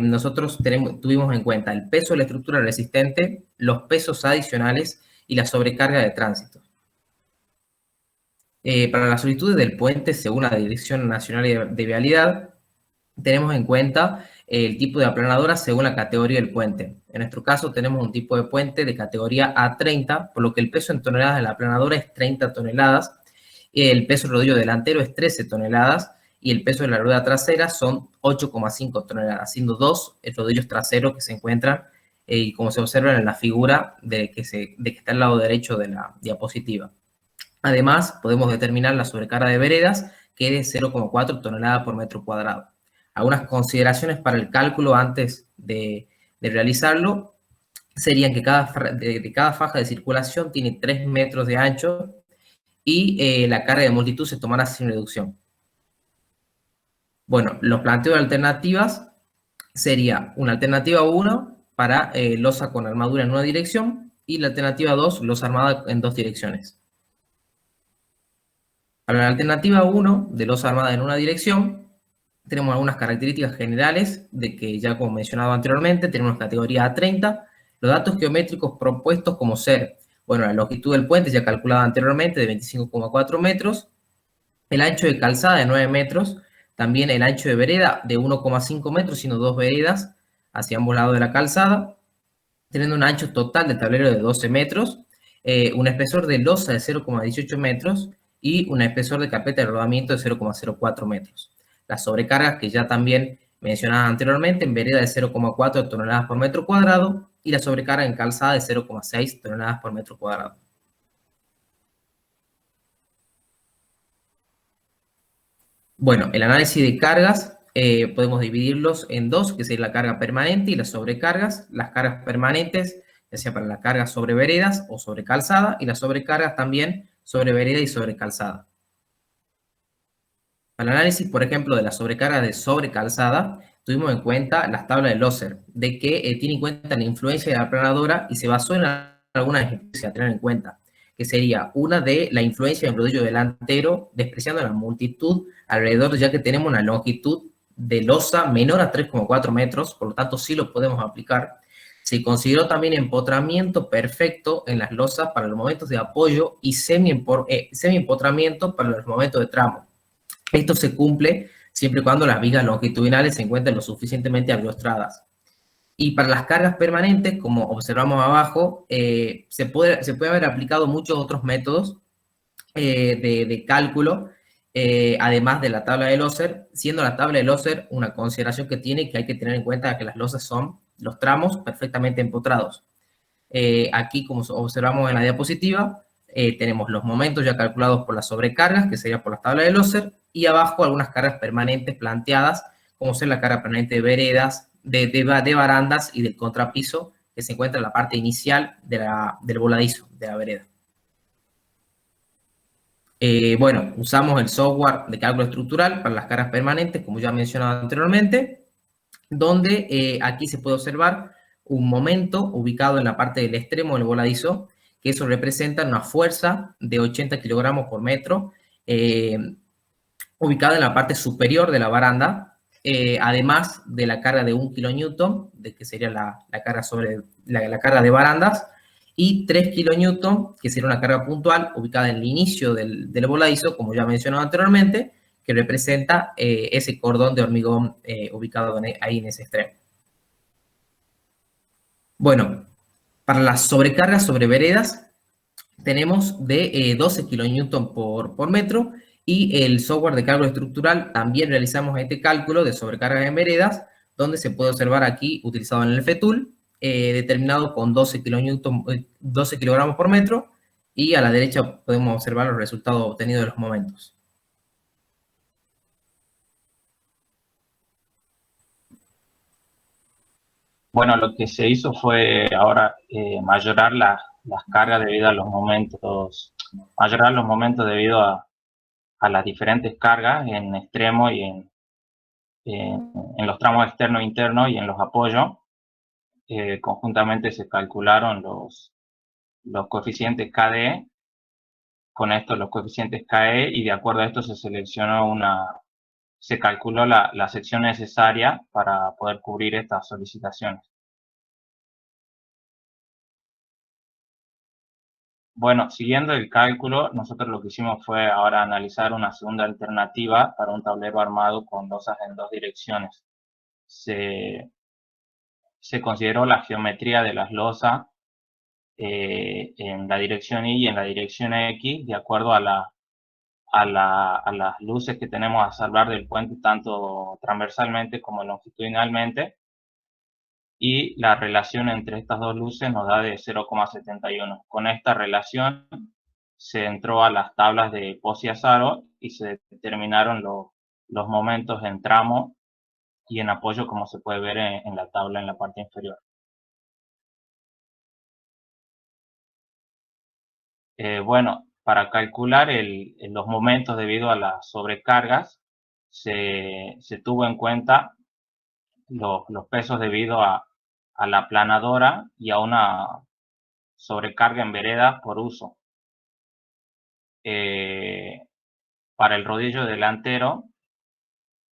nosotros tuvimos en cuenta el peso de la estructura resistente, los pesos adicionales y la sobrecarga de tránsito. Para las solicitudes del puente, según la Dirección Nacional de Vialidad, tenemos en cuenta el tipo de aplanadora según la categoría del puente. En nuestro caso tenemos un tipo de puente de categoría A30, por lo que el peso en toneladas de la aplanadora es 30 toneladas, el peso del rodillo delantero es 13 toneladas y el peso de la rueda trasera son 8,5 toneladas, siendo 2 rodillos traseros que se encuentran, y como se observa en la figura de que está al lado derecho de la diapositiva. Además, podemos determinar la sobrecarga de veredas, que es 0,4 toneladas por metro cuadrado. Algunas consideraciones para el cálculo antes de realizarlo serían que cada faja de circulación tiene 3 metros de ancho y la carga de multitud se tomará sin reducción. Bueno, los planteos de alternativas sería una alternativa 1 para losa con armadura en una dirección y la alternativa 2, losa armada en 2 direcciones. Para la alternativa 1 de losa armada en una dirección, tenemos algunas características generales de que ya como mencionado anteriormente, tenemos categoría A30, los datos geométricos propuestos como ser, bueno, la longitud del puente ya calculada anteriormente de 25,4 metros, el ancho de calzada de 9 metros, también el ancho de vereda de 1,5 metros, siendo 2 veredas hacia ambos lados de la calzada, teniendo un ancho total de tablero de 12 metros, un espesor de losa de 0,18 metros y un espesor de carpeta de rodamiento de 0,04 metros. Las sobrecargas que ya también mencionaba anteriormente, en vereda de 0,4 toneladas por metro cuadrado y la sobrecarga en calzada de 0,6 toneladas por metro cuadrado. Bueno, el análisis de cargas podemos dividirlos en dos, que es la carga permanente y las sobrecargas. Las cargas permanentes, ya sea para la carga sobre veredas o sobre calzada, y las sobrecargas también sobre vereda y sobre calzada. Para el análisis, por ejemplo, de la sobrecarga de sobrecalzada, tuvimos en cuenta las tablas de Loser, de que tiene en cuenta la influencia de la aplanadora y se basó en algunas ejercicios a tener en cuenta, que sería una de la influencia del rodillo delantero, despreciando la multitud alrededor, ya que tenemos una longitud de losa menor a 3,4 metros, por lo tanto sí lo podemos aplicar. Se consideró también empotramiento perfecto en las losas para los momentos de apoyo y semi-empotramiento para los momentos de tramo. Esto se cumple siempre y cuando las vigas longitudinales se encuentren lo suficientemente agliostradas. Y para las cargas permanentes, como observamos abajo, se puede haber aplicado muchos otros métodos de cálculo, además de la tabla de Loser, siendo la tabla de Loser una consideración que tiene que hay que tener en cuenta que las losas son los tramos perfectamente empotrados. Aquí, como observamos en la diapositiva, tenemos los momentos ya calculados por las sobrecargas, que sería por la tabla de Loser, y abajo algunas cargas permanentes planteadas como ser la carga permanente de veredas, de barandas y del contrapiso, que se encuentra en la parte inicial del voladizo, de la vereda. Bueno, usamos el software de cálculo estructural para las cargas permanentes, como ya mencionado anteriormente, donde aquí se puede observar un momento ubicado en la parte del extremo del voladizo, que eso representa una fuerza de 80 kilogramos por metro, ubicada en la parte superior de la baranda, además de la carga de 1 kilonewton, que sería la carga sobre la carga de barandas, y 3 kilonewton, que sería una carga puntual ubicada en el inicio del voladizo, como ya mencionado anteriormente, que representa ese cordón de hormigón ubicado ahí en ese extremo. Bueno, para las sobrecargas sobre veredas, tenemos de 12 kilonewton por metro, y el software de cálculo estructural también realizamos este cálculo de sobrecargas en veredas, donde se puede observar aquí, utilizado en el FETUL, determinado con 12 kilogramos por metro, y a la derecha podemos observar los resultados obtenidos de los momentos. Bueno, lo que se hizo fue ahora mayorar las cargas debido a los momentos, mayorar los momentos debido a las diferentes cargas en extremo y en los tramos externo e interno y en los apoyos. Conjuntamente se calcularon los coeficientes KDE, con esto los coeficientes KE, y de acuerdo a esto se seleccionó se calculó la sección necesaria para poder cubrir estas solicitaciones. Bueno, siguiendo el cálculo, nosotros lo que hicimos fue ahora analizar una segunda alternativa para un tablero armado con losas en 2 direcciones. Se consideró la geometría de las losas en la dirección Y y en la dirección X, de acuerdo a las luces que tenemos a salvar del puente, tanto transversalmente como longitudinalmente, y la relación entre estas dos luces nos da de 0,71. Con esta relación se entró a las tablas de Pozzi-Azaro y se determinaron los momentos en tramo y en apoyo, como se puede ver en la tabla en la parte inferior. Bueno, para calcular los momentos debido a las sobrecargas, se tuvo en cuenta los pesos debido a la aplanadora y a una sobrecarga en vereda por uso. Para el rodillo delantero,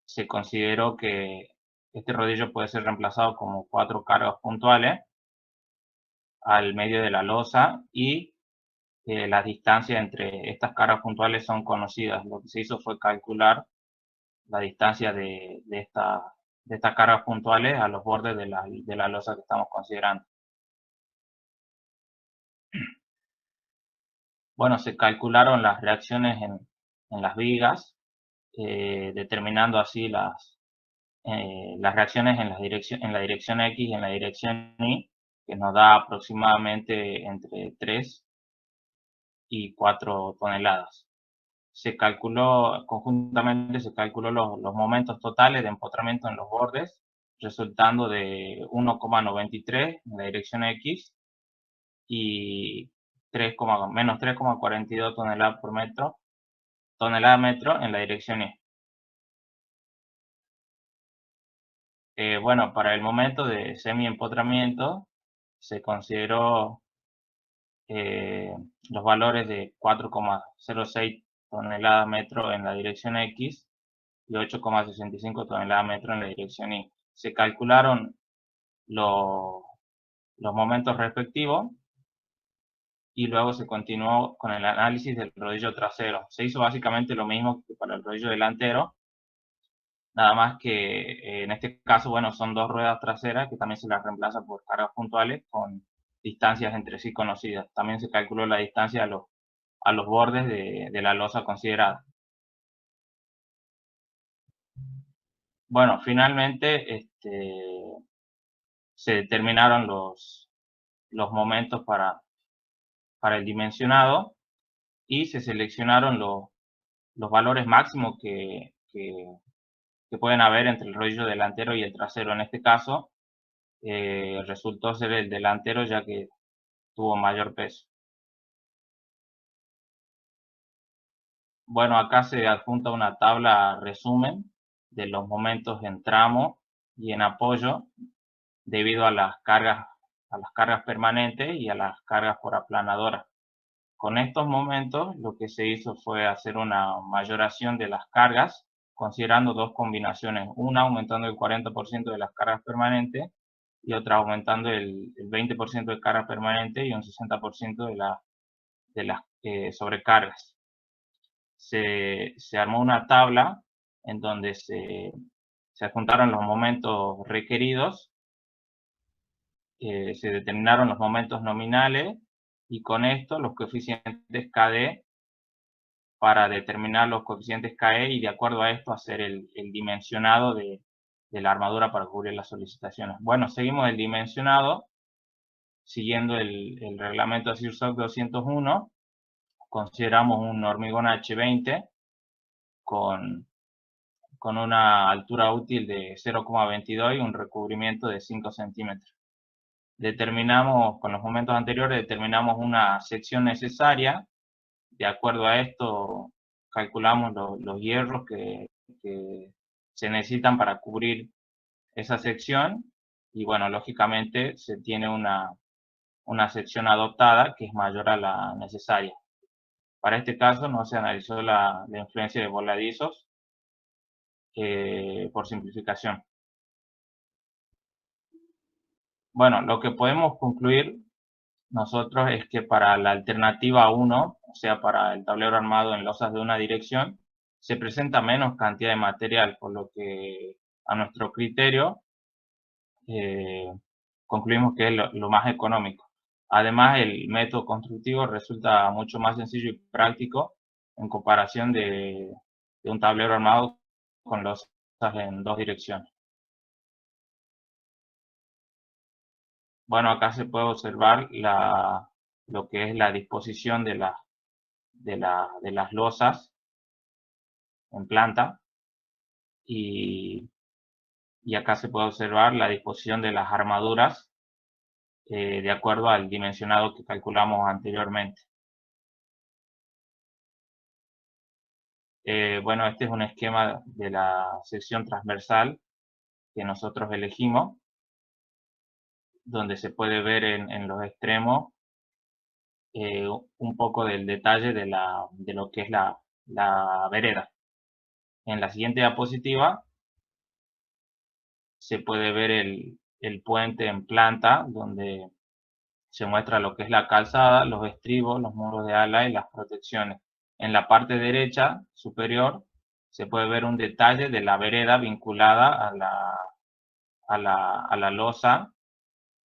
se consideró que este rodillo puede ser reemplazado como 4 cargas puntuales al medio de la losa, y las distancias entre estas cargas puntuales son conocidas. Lo que se hizo fue calcular la distancia de estas cargas puntuales a los bordes de la losa que estamos considerando. Bueno, se calcularon las reacciones en las vigas, determinando así las reacciones en la dirección X y en la dirección Y, que nos da aproximadamente entre 3 y 4 toneladas. Conjuntamente se calculó los momentos totales de empotramiento en los bordes, resultando de 1,93 en la dirección X y menos 3,42 toneladas por metro en la dirección Y. Bueno, para el momento de semi-empotramiento se consideró los valores de 4,06 toneladas metro en la dirección X y 8,65 toneladas metro en la dirección Y. Se calcularon los momentos respectivos y luego se continuó con el análisis del rodillo trasero. Se hizo básicamente lo mismo que para el rodillo delantero, nada más que en este caso, bueno, son 2 ruedas traseras que también se las reemplaza por cargas puntuales con distancias entre sí conocidas. También se calculó la distancia a los bordes de la losa considerada. Bueno, finalmente se determinaron los momentos para el dimensionado y se seleccionaron los valores máximos que que pueden haber entre el rodillo delantero y el trasero. En este caso, resultó ser el delantero ya que tuvo mayor peso. Bueno, acá se adjunta una tabla resumen de los momentos en tramo y en apoyo debido a las cargas permanentes y a las cargas por aplanadora. Con estos momentos lo que se hizo fue hacer una mayoración de las cargas considerando dos combinaciones, una aumentando el 40% de las cargas permanentes y otra aumentando el 20% de carga permanente y un 60% de las sobrecargas. Se armó una tabla en donde se adjuntaron los momentos requeridos, se determinaron los momentos nominales y con esto los coeficientes KD para determinar los coeficientes KE y de acuerdo a esto hacer el dimensionado de la armadura para cubrir las solicitaciones. Bueno, seguimos el dimensionado siguiendo el reglamento CIRSOC 201. Consideramos un hormigón H20 con una altura útil de 0,22 y un recubrimiento de 5 centímetros. Con los momentos anteriores, determinamos una sección necesaria. De acuerdo a esto, calculamos los hierros que se necesitan para cubrir esa sección. Y bueno, lógicamente se tiene una sección adoptada que es mayor a la necesaria. Para este caso no se analizó la influencia de voladizos por simplificación. Bueno, lo que podemos concluir nosotros es que para la alternativa 1, o sea, para el tablero armado en losas de una dirección, se presenta menos cantidad de material, por lo que a nuestro criterio concluimos que es lo más económico. Además, el método constructivo resulta mucho más sencillo y práctico en comparación de un tablero armado con losas en dos direcciones. Bueno, acá se puede observar lo que es la disposición de las losas en planta y acá se puede observar la disposición de las armaduras de acuerdo al dimensionado que calculamos anteriormente. Bueno, este es un esquema de la sección transversal que nosotros elegimos, donde se puede ver en los extremos un poco del detalle de lo que es la vereda. En la siguiente diapositiva se puede ver el puente en planta, donde se muestra lo que es la calzada, los estribos, los muros de ala y las protecciones. En la parte derecha superior se puede ver un detalle de la vereda vinculada a la losa,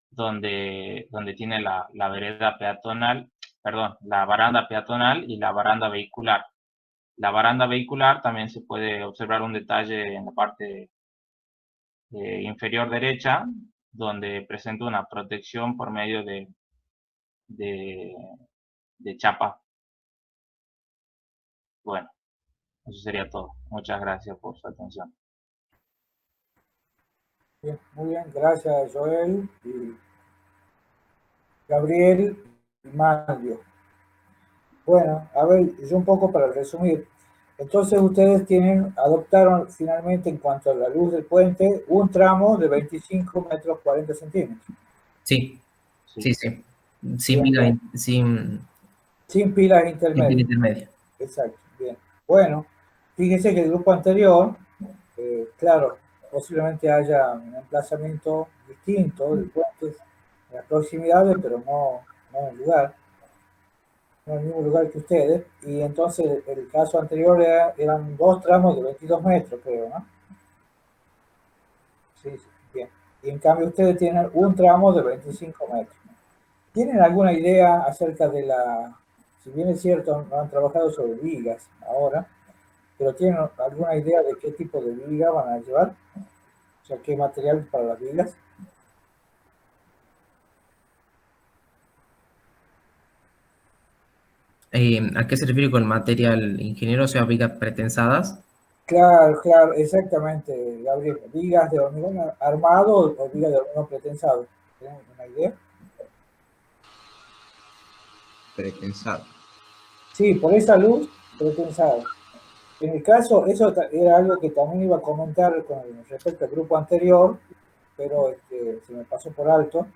donde tiene la vereda peatonal, perdón, la baranda peatonal y la baranda vehicular. La baranda vehicular también se puede observar un detalle en la parte inferior derecha, donde presenta una protección por medio de chapa. Bueno, eso sería todo. Muchas gracias por su atención. Bien, muy bien, gracias Joel y Gabriel y Mario. Bueno, a ver, yo un poco para resumir. Entonces ustedes adoptaron finalmente en cuanto a la luz del puente un tramo de 25 metros 40 centímetros. Sí. Sin bien, sin pilas intermedias. Exacto, bien. Bueno, fíjense que el grupo anterior, claro, posiblemente haya un emplazamiento distinto de puentes en las proximidades, pero no en el lugar. No en el mismo lugar que ustedes, y entonces el caso anterior eran dos tramos de 22 metros, creo, ¿no? Sí, bien. Y en cambio ustedes tienen un tramo de 25 metros. ¿Tienen alguna idea acerca de si bien es cierto, no han trabajado sobre vigas ahora, pero tienen alguna idea de qué tipo de viga van a llevar? O sea, ¿qué material para las vigas? ¿A qué se refiere con material ingeniero? O sea, vigas pretensadas. Claro, claro, exactamente, Gabriel. Vigas de hormigón armado o vigas de hormigón pretensado. ¿Tienen una idea? Pretensado. Sí, por esa luz, pretensado. En el caso, eso era algo que también iba a comentar con respecto al grupo anterior, pero se me pasó por alto.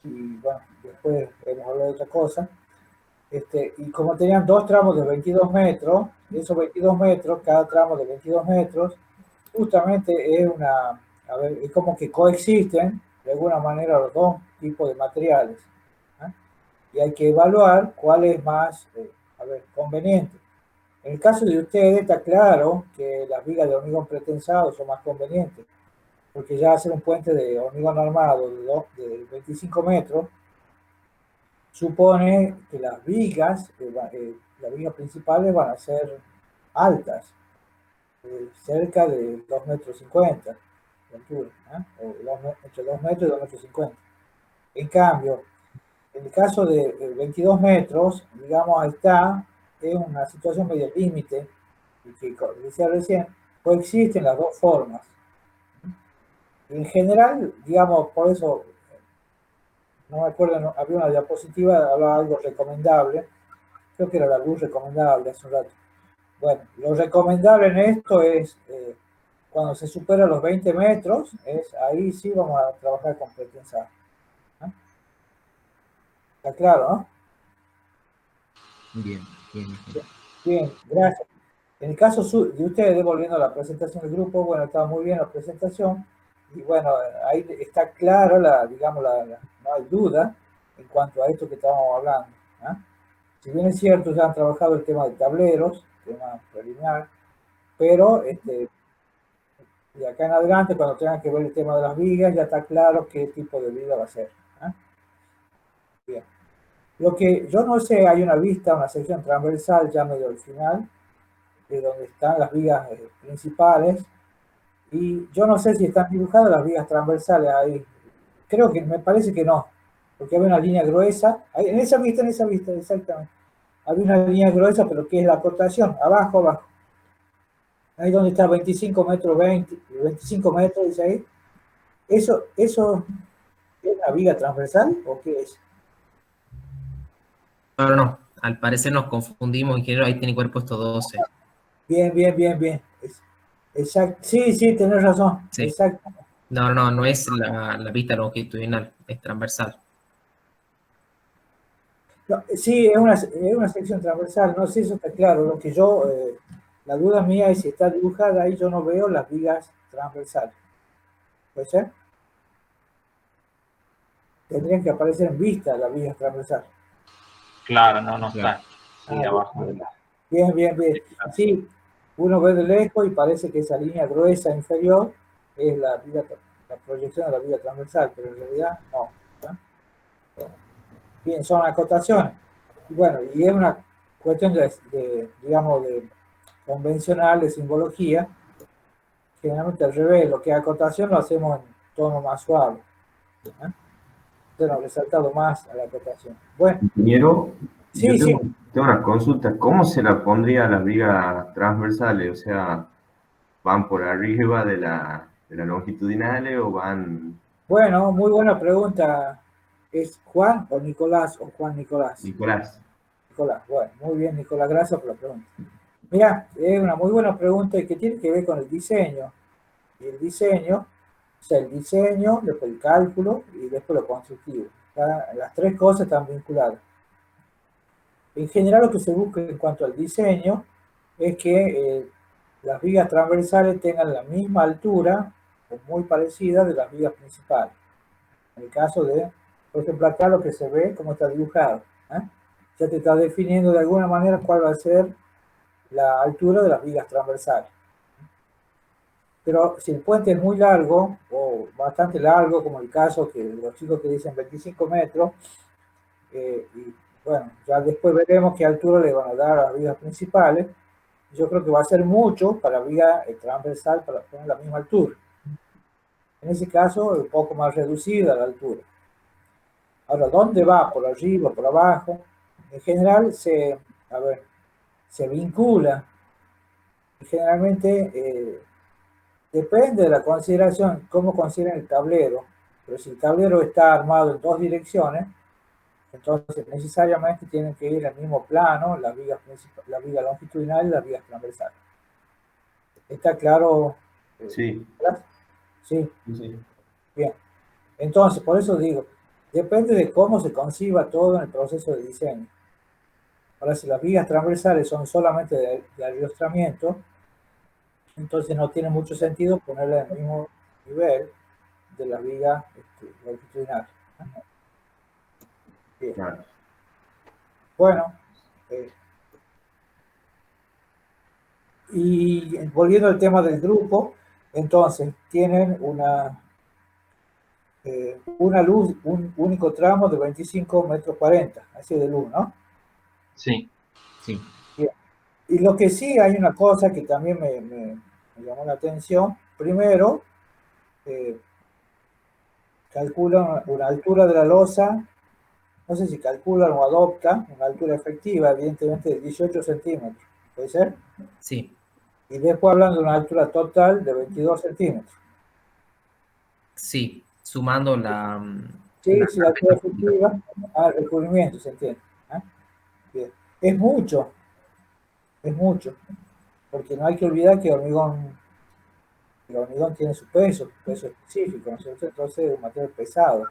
Y bueno, después hemos hablado de otra cosa. Y como tenían dos tramos de 22 metros, esos 22 metros, cada tramo de 22 metros, justamente a ver, es como que coexisten de alguna manera los dos tipos de materiales. ¿Eh? Y hay que evaluar cuál es más, a ver, conveniente. En el caso de ustedes está claro que las vigas de hormigón pretensado son más convenientes, porque ya hacer un puente de hormigón armado de 25 metros supone que las vigas principales van a ser altas, cerca de 2,50 metros de altura, ¿eh? Entre 2 metros y 2,50 metros. En cambio, en el caso de 22 metros, digamos, ahí está, es una situación medio límite, y que, como decía recién, coexisten las dos formas. En general, digamos, por eso, no me acuerdo, había una diapositiva, hablaba de algo recomendable, creo que era la luz recomendable hace un rato. Bueno, lo recomendable en esto es, cuando se supera los 20 metros, ahí sí vamos a trabajar con pretensado. ¿Eh? Está claro, ¿no? Bien, bien. Bien, gracias. En el caso de ustedes, volviendo a la presentación del grupo, bueno, estaba muy bien la presentación, y bueno, ahí está claro, digamos, no hay duda en cuanto a esto que estábamos hablando. ¿Eh? Si bien es cierto, ya han trabajado el tema de tableros, tema preliminar, pero de acá en adelante, cuando tengan que ver el tema de las vigas, ya está claro qué tipo de viga va a ser. ¿Eh? Bien. Lo que yo no sé, hay una vista, una sección transversal ya medio al final, de donde están las vigas principales, y yo no sé si están dibujadas las vigas transversales ahí. Creo que me parece que no, porque había una línea gruesa, en esa vista, exactamente. Había una línea gruesa, pero que es la cortación, abajo. Ahí donde está 25 metros, 25 metros, dice ahí. ¿Eso es una viga transversal o qué es? No. Al parecer nos confundimos, ingeniero, ahí tiene que haber puesto 12. Bien. Exacto. Sí, tenés razón. Sí. Exacto. No es la vista longitudinal, es transversal. No, sí, es una sección transversal, no sé, eso está claro. Lo que la duda mía es si está dibujada ahí, yo no veo las vigas transversales. ¿Puede ser? Tendrían que aparecer en vista las vigas transversales. Claro, no Claro. está. Sí, abajo de la. Bien. Sí, uno ve de lejos y parece que esa línea gruesa inferior es la proyección de la viga transversal, pero en realidad no. Bien, son acotaciones. Y bueno, y es una cuestión digamos, de convencional, de simbología. Generalmente al revés, lo que es acotación lo hacemos en tono más suave. ¿Eh? Entonces, resaltado más a la acotación. Bueno, Ingeniero, yo sí. tengo una consulta. ¿Cómo se la pondría a las vigas transversales? O sea, ¿van por arriba de la longitudinales o van? Bueno, muy buena pregunta. ¿Es Juan o Nicolás o Juan Nicolás? Nicolás. Nicolás, bueno, muy bien, Nicolás, gracias por la pregunta. Mira, es una muy buena pregunta y que tiene que ver con el diseño. Y el diseño, o sea, el diseño, después el cálculo y después lo constructivo. Las tres cosas están vinculadas. En general, lo que se busca en cuanto al diseño es que las vigas transversales tengan la misma altura o muy parecida de las vigas principales. En el caso por ejemplo, acá lo que se ve, como está dibujado. Ya te está definiendo de alguna manera cuál va a ser la altura de las vigas transversales. Pero si el puente es muy largo, o bastante largo, como el caso que los chicos que dicen 25 metros, y bueno, ya después veremos qué altura le van a dar a las vigas principales. Yo creo que va a ser mucho para la viga transversal para tener la misma altura. En ese caso, un poco más reducida la altura. Ahora, ¿dónde va? ¿Por arriba, por abajo? En general se vincula generalmente depende de la consideración, cómo consideran el tablero. Pero si el tablero está armado en dos direcciones, entonces necesariamente tienen que ir al mismo plano la viga longitudinal y las vigas transversales. ¿Está claro? Sí. Sí. Sí. Bien. Entonces, por eso digo, depende de cómo se conciba todo en el proceso de diseño. Ahora, si las vigas transversales son solamente de ariostramiento, entonces no tiene mucho sentido ponerla en el mismo nivel de las vigas longitudinales. Bien. Claro. Bueno, y volviendo al tema del grupo, entonces tienen una luz, un único tramo de 25 metros 40, así de luz, ¿no? Sí. Sí. Bien. Y lo que sí hay una cosa que también me llamó la atención. Primero, calculan una altura de la losa, no sé si calculan o adoptan una altura efectiva, evidentemente de 18 centímetros, ¿puede ser? Sí, Y después hablan de una altura total de 22 centímetros. sí, sumando la, Sí, la sí, la altura carpeta pública. efectiva al recubrimiento, se entiende. ¿Ah? Bien. Es mucho, porque no hay que olvidar que el hormigón tiene su peso específico, ¿no es cierto? Entonces es un material pesado.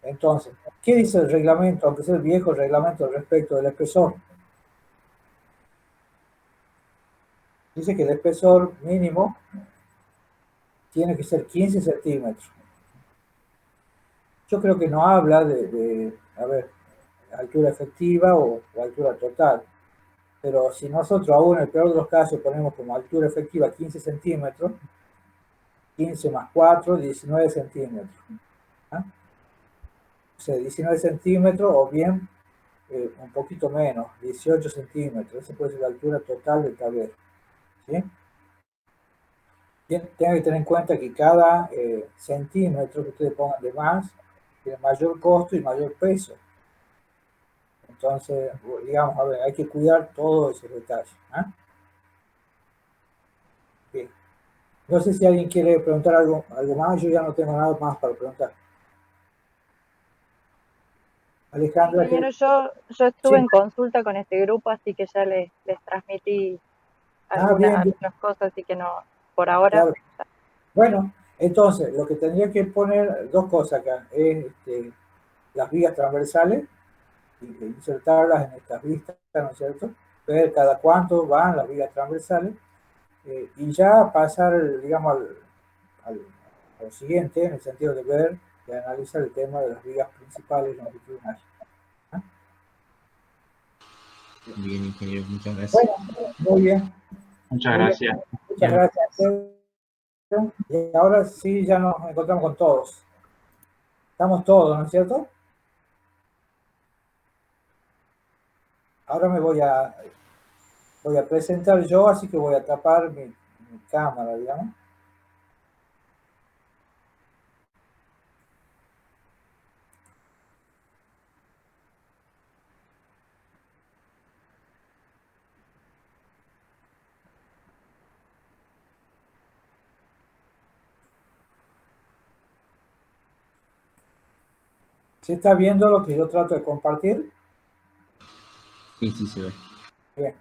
Entonces, ¿qué dice el reglamento, aunque sea el viejo reglamento respecto del espesor? Dice que el espesor mínimo tiene que ser 15 centímetros. Yo creo que no habla a ver, altura efectiva o altura total. Pero si nosotros aún en el peor de los casos ponemos como altura efectiva 15 centímetros, 15 más 4, 19 centímetros. ¿Ah? O sea, 19 centímetros o bien un poquito menos, 18 centímetros. Esa puede ser la altura total del tablero. ¿Sí? Tienen que tener en cuenta que cada centímetro que ustedes pongan de más tiene mayor costo y mayor peso. Entonces, digamos, a ver, hay que cuidar todos esos detalles. ¿Ah? Bien. No sé si alguien quiere preguntar algo más, yo ya no tengo nada más para preguntar. Alejandra, Compañero, yo estuve sí. en consulta con este grupo, así que ya les transmití Bien, bien, algunas cosas, así que no, por ahora. claro. Bueno, entonces, lo que tendría que poner dos cosas acá, es las vigas transversales, insertarlas en estas vistas, ¿no es cierto? Ver cada cuánto van las vigas transversales, y ya pasar, digamos, al siguiente, en el sentido de ver y analizar el tema de las vigas principales longitudinales. ¿Ah? Bien, ingeniero, muchas gracias. Bueno, muy bien. Muchas Muy bien. gracias. Muchas gracias. Y ahora sí, ya nos encontramos con todos. Estamos todos, ¿no es cierto? Ahora voy a presentar yo, así que voy a tapar mi cámara, digamos. ¿Se está viendo lo que yo trato de compartir? Sí, sí, se ve. Bien.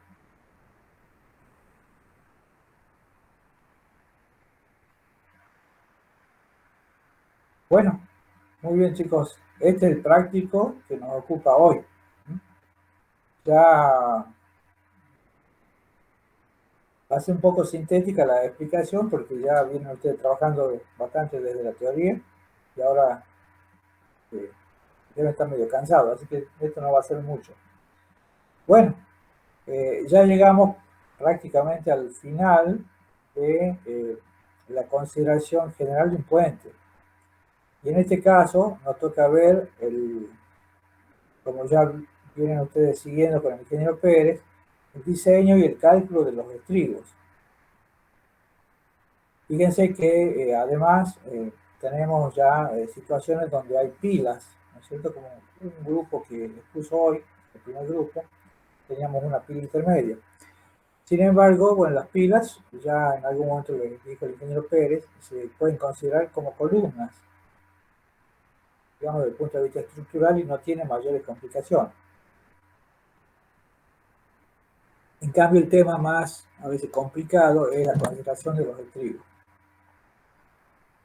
Bueno, muy bien, chicos. Este es el práctico que nos ocupa hoy. Ya hace un poco sintética la explicación porque ya vienen ustedes trabajando bastante desde la teoría y ahora deben estar medio cansados, así que esto no va a ser mucho. Bueno, ya llegamos prácticamente al final de la consideración general de un puente. Y en este caso nos toca ver, como ya vienen ustedes siguiendo con el ingeniero Pérez, el diseño y el cálculo de los estribos. Fíjense que además tenemos ya situaciones donde hay pilas, ¿no es cierto? Como un grupo que expuso hoy, el primer grupo, teníamos una pila intermedia. Sin embargo, bueno, las pilas, ya en algún momento le dijo el ingeniero Pérez, se pueden considerar como columnas, digamos, desde el punto de vista estructural y no tiene mayores complicaciones. En cambio, el tema más, a veces, complicado es la consideración de los estribos.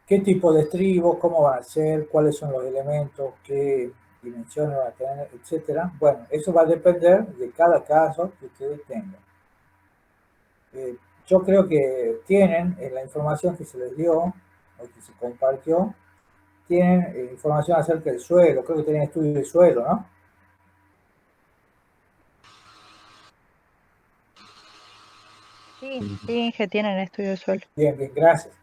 ¿Qué tipo de estribos? ¿Cómo van a ser? ¿Cuáles son los elementos? ¿Qué dimensiones van a tener? Etcétera. Bueno, eso va a depender de cada caso que ustedes tengan. Yo creo que tienen en la información que se les dio o que se compartió, tienen información acerca del suelo. Creo que tienen estudios del suelo, ¿no? Sí, sí, Inge, tienen estudio de suelo. Bien, bien, gracias.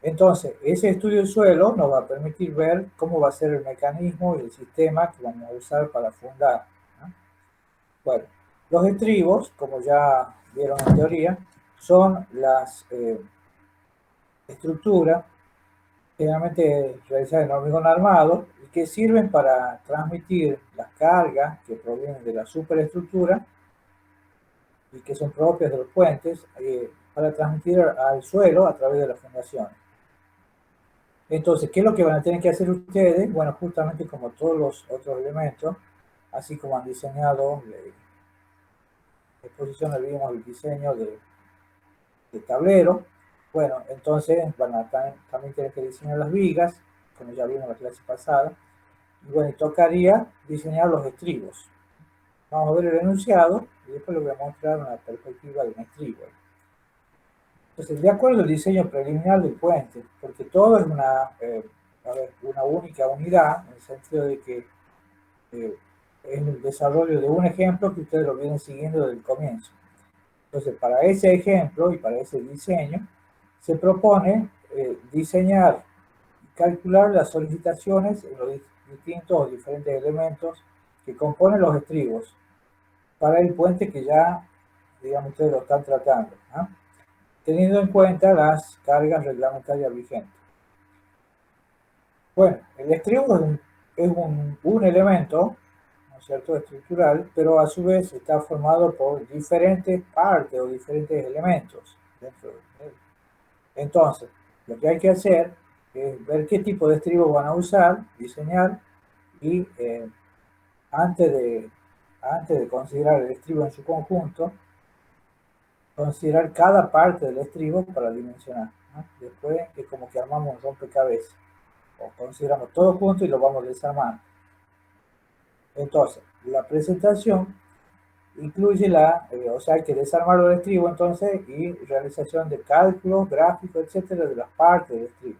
Entonces, ese estudio del suelo nos va a permitir ver cómo va a ser el mecanismo y el sistema que vamos a usar para fundar, ¿no? Bueno, los estribos, como ya vieron en teoría, son las estructuras generalmente realizadas en hormigón armado y que sirven para transmitir las cargas que provienen de la superestructura y que son propias de los puentes para transmitir al suelo a través de las fundaciones. Entonces, ¿qué es lo que van a tener que hacer ustedes? Bueno, justamente como todos los otros elementos, así como han diseñado, la exposición vimos el diseño de tablero. Bueno, entonces van a también tener que diseñar las vigas, como ya vimos en la clase pasada. Y bueno, tocaría diseñar los estribos. Vamos a ver el enunciado y después les voy a mostrar una perspectiva de un estribo. Entonces, de acuerdo al diseño preliminar del puente, porque todo es una única unidad, en el sentido de que es el desarrollo de un ejemplo que ustedes lo vienen siguiendo desde el comienzo. Entonces, para ese ejemplo y para ese diseño, se propone diseñar y calcular las solicitaciones en los distintos o diferentes elementos que componen los estribos para el puente que ya, digamos, ustedes lo están tratando, ¿no? Teniendo en cuenta las cargas reglamentarias vigentes. Bueno, el estribo es un elemento, ¿no es cierto?, estructural, pero a su vez está formado por diferentes partes o diferentes elementos dentro de él. Entonces, lo que hay que hacer es ver qué tipo de estribos van a usar, diseñar, y antes de considerar el estribo en su conjunto, considerar cada parte del estribo para dimensionar, ¿no? Después es como que armamos un rompecabezas, o consideramos todo junto y lo vamos desarmando. Entonces, la presentación incluye o sea, hay que desarmar el estribo entonces y realización de cálculos, gráficos, etcétera, de las partes del estribo.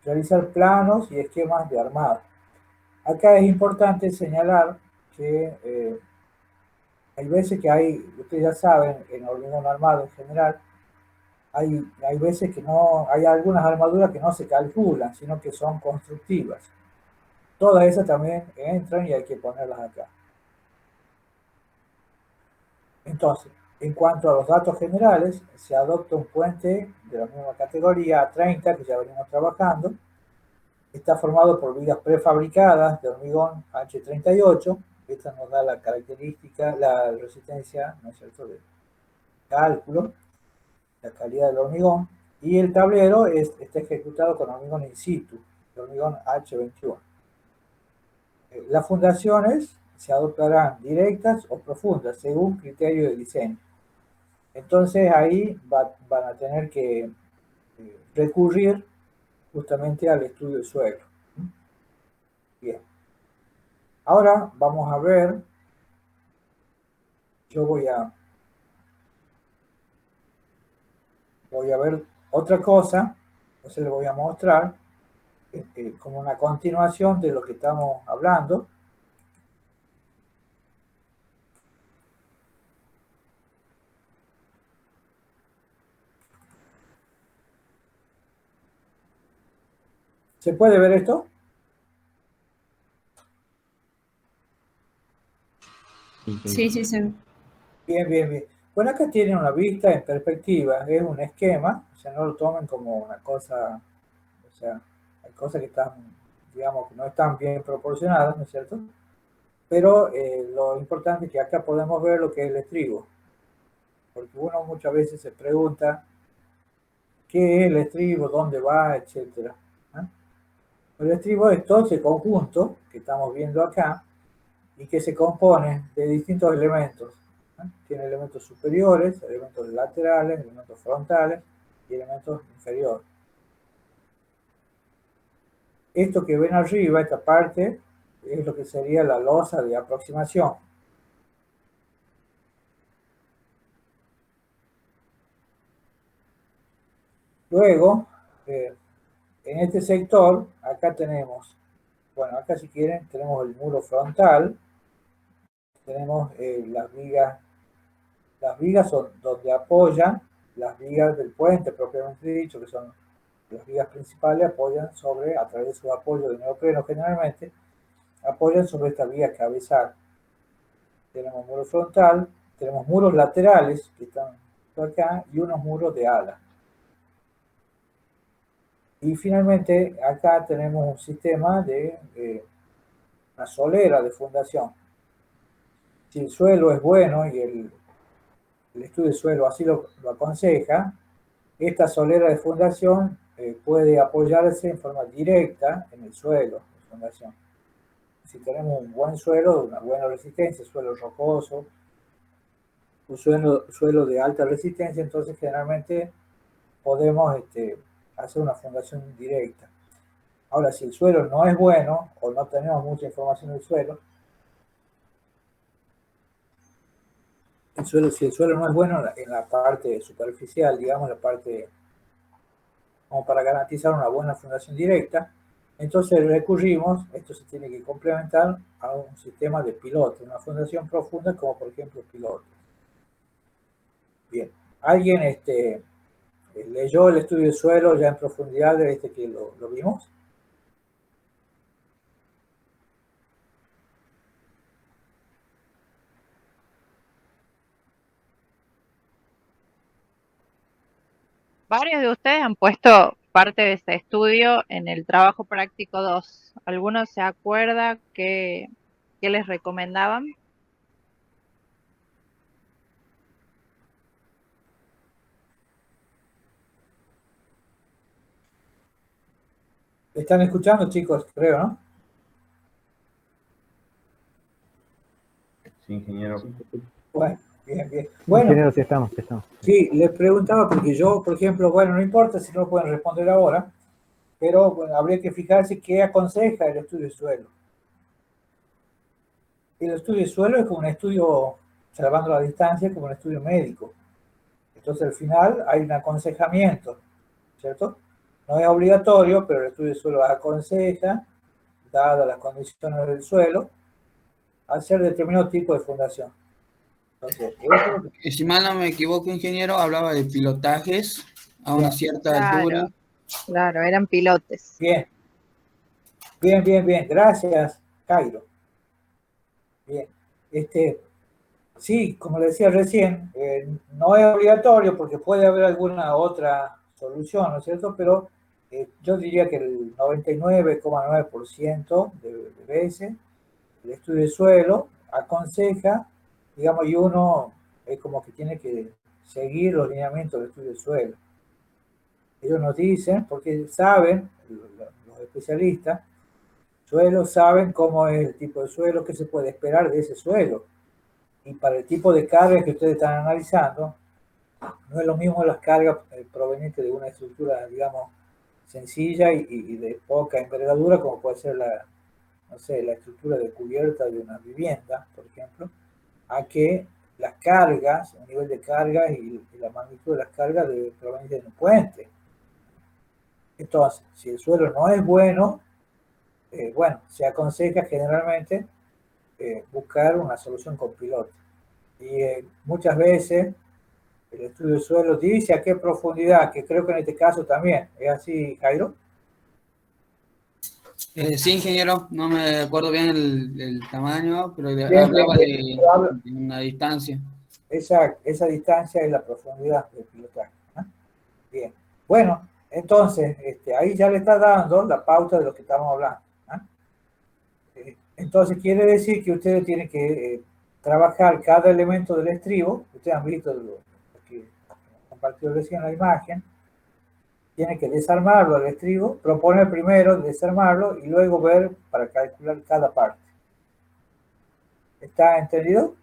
Realizar planos y esquemas de armado. Acá es importante señalar que hay veces que ustedes ya saben, en hormigón armado en general, hay veces que no, hay algunas armaduras que no se calculan, sino que son constructivas. Todas esas también entran y hay que ponerlas acá. Entonces, en cuanto a los datos generales, se adopta un puente de la misma categoría A30 que ya venimos trabajando. Está formado por vigas prefabricadas de hormigón H38. Esta nos da la característica, la resistencia, ¿no es cierto?, de cálculo, la calidad del hormigón. Y el tablero está ejecutado con hormigón in situ, de hormigón H21. Las fundaciones se adoptarán directas o profundas según criterio de diseño. Entonces ahí van a tener que recurrir justamente al estudio del suelo. Bien. Ahora vamos a ver, yo voy a ver otra cosa, entonces les voy a mostrar como una continuación de lo que estamos hablando. ¿Se puede ver esto? Sí, sí, sí. Bien, bien, bien. Bueno, acá tienen una vista en perspectiva, es un esquema, o sea, no lo tomen como una cosa, o sea, hay cosas que están, digamos, que no están bien proporcionadas, ¿no es cierto? Pero lo importante es que acá podemos ver lo que es el estribo. porque uno muchas veces se pregunta qué es el estribo, dónde va, etcétera. El estribo es todo ese conjunto que estamos viendo acá y que se compone de distintos elementos. Tiene elementos superiores, elementos laterales, elementos frontales y elementos inferiores. Esto que ven arriba, esta parte, es lo que sería la losa de aproximación. Luego, en este sector, acá tenemos, bueno, acá si quieren, tenemos el muro frontal, tenemos las vigas. Las vigas son donde apoyan las vigas del puente, propiamente dicho, que son las vigas principales, apoyan sobre, a través de su apoyo de neopreno generalmente, apoyan sobre esta viga cabezal. Tenemos muro frontal, tenemos muros laterales, que están por acá, y unos muros de ala. Y finalmente, acá tenemos un sistema de una solera de fundación. Si el suelo es bueno y el estudio de suelo así lo aconseja, esta solera de fundación puede apoyarse en forma directa en el suelo de fundación. Si tenemos un buen suelo, una buena resistencia, suelo rocoso, un suelo de alta resistencia, entonces generalmente podemos hacer una fundación directa. Ahora, si el suelo no es bueno o no tenemos mucha información del suelo, si el suelo no es bueno en la parte superficial, digamos, la parte como para garantizar una buena fundación directa, entonces recurrimos, esto se tiene que complementar a un sistema de pilotes, una fundación profunda como por ejemplo pilotes. Bien, ¿alguien leyó el estudio de suelo ya en profundidad de que lo vimos? Varios de ustedes han puesto parte de ese estudio en el trabajo práctico 2. ¿Alguno se acuerda qué les recomendaban? ¿Están escuchando, chicos? Creo, ¿no? Sí, ingeniero. Bueno, bien, bien. Bueno, ingeniero, sí estamos. Sí, les preguntaba porque yo, por ejemplo, bueno, no importa si no lo pueden responder ahora, pero bueno, habría que fijarse qué aconseja el estudio de suelo. El estudio de suelo es como un estudio, salvando la distancia, como un estudio médico. Entonces, al final hay un aconsejamiento, ¿cierto? No es obligatorio, pero el estudio de suelo aconseja, dadas las condiciones del suelo, hacer determinado tipo de fundación. Entonces, Si mal no me equivoco, ingeniero, hablaba de pilotajes a una cierta altura. Claro, eran pilotes. Bien. Bien. Gracias, Cairo. Bien. Sí, como le decía recién, no es obligatorio porque puede haber alguna otra solución, ¿no es cierto? Pero yo diría que el 99,9% de veces el estudio de suelo aconseja, digamos, y uno es como que tiene que seguir los lineamientos del estudio de suelo. Ellos nos dicen, porque saben, los especialistas, suelos saben cómo es el tipo de suelo, qué se puede esperar de ese suelo. Y para el tipo de cargas que ustedes están analizando, no es lo mismo las cargas provenientes de una estructura, digamos, sencilla y de poca envergadura, como puede ser la estructura de cubierta de una vivienda, por ejemplo, a que las cargas, el nivel de cargas y la magnitud de las cargas debe provenir de un puente. Entonces, si el suelo no es bueno, se aconseja generalmente buscar una solución con pilote. Y muchas veces el estudio de suelo dice a qué profundidad, que creo que en este caso también. ¿Es así, Jairo? Sí, ingeniero, no me acuerdo bien el tamaño, pero hablaba de una distancia. Exacto, esa distancia es la profundidad del pilotaje. Bien, bueno, entonces ahí ya le está dando la pauta de lo que estamos hablando. Entonces quiere decir que ustedes tienen que trabajar cada elemento del estribo. Ustedes han visto compartido recién la imagen, tiene que desarmarlo el estribo, proponer primero desarmarlo y luego ver para calcular cada parte. ¿Está entendido?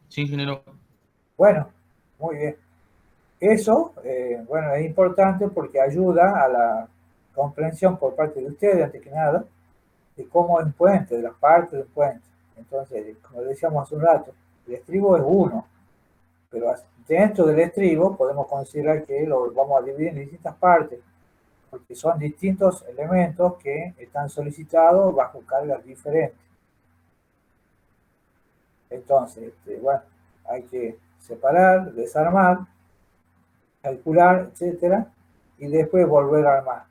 Sí, ingeniero. Bueno, muy bien. Eso, bueno, es importante porque ayuda a la comprensión por parte de ustedes, antes que nada, de cómo es un puente, de las partes del puente. Entonces, como decíamos hace un rato, el estribo es uno, pero dentro del estribo podemos considerar que lo vamos a dividir en distintas partes, porque son distintos elementos que están solicitados bajo cargas diferentes. Entonces, bueno, hay que separar, desarmar, calcular, etcétera, y después volver a armar.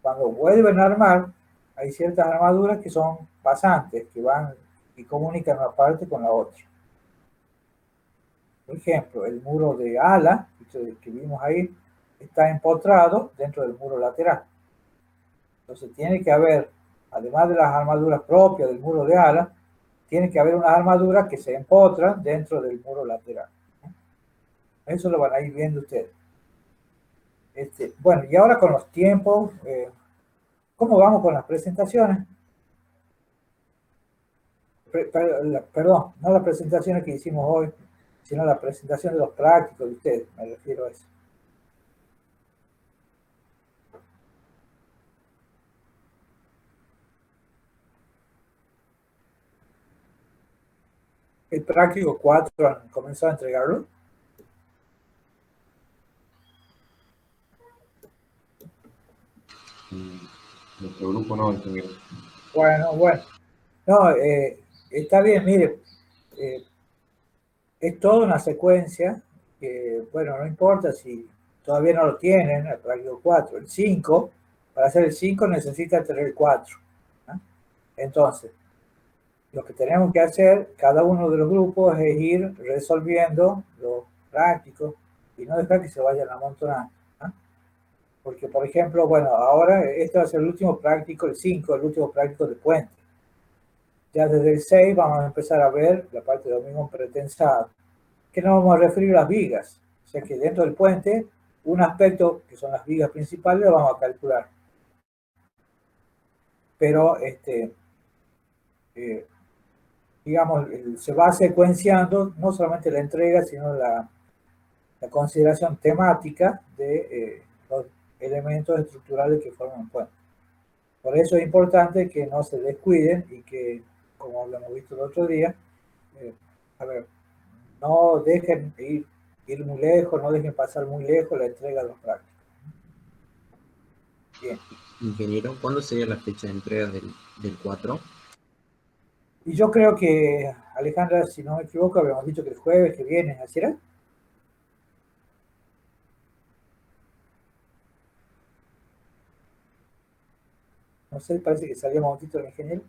Cuando vuelven a armar, hay ciertas armaduras que son pasantes, que van y comunican una parte con la otra. Por ejemplo, el muro de ala, que vimos ahí, está empotrado dentro del muro lateral. Entonces tiene que haber, además de las armaduras propias del muro de ala, tiene que haber unas armaduras que se empotran dentro del muro lateral. Eso lo van a ir viendo ustedes. Bueno, y ahora con los tiempos, ¿cómo vamos con las presentaciones? Perdón, no las presentaciones que hicimos hoy, sino la presentación de los prácticos de ustedes, me refiero a eso. El práctico 4 han comenzado a entregarlo. Nuestro grupo no, ingeniero. Bueno. No, está bien, mire, es toda una secuencia que, bueno, no importa si todavía no lo tienen, el práctico 4, el 5, para hacer el 5 necesita tener el 4. ¿no? Entonces, lo que tenemos que hacer, cada uno de los grupos, es ir resolviendo los prácticos y no dejar que se vayan amontonando. ¿no? Porque, por ejemplo, bueno, ahora este va a ser el último práctico, el 5, el último práctico de puente. Ya desde el 6 vamos a empezar a ver la parte de hormigón pretensado, que nos vamos a referir a las vigas. O sea que dentro del puente, un aspecto que son las vigas principales lo vamos a calcular. Pero, digamos, se va secuenciando no solamente la entrega, sino la consideración temática de los elementos estructurales que forman el puente. Por eso es importante que no se descuiden y que, como lo hemos visto el otro día, no dejen ir muy lejos, no dejen pasar muy lejos la entrega de los prácticos. Bien. Ingeniero, ¿cuándo sería la fecha de entrega del 4? Y yo creo que, Alejandra, si no me equivoco, habíamos dicho que el jueves que viene, ¿así era? No sé, parece que salíamos un título de ingeniero.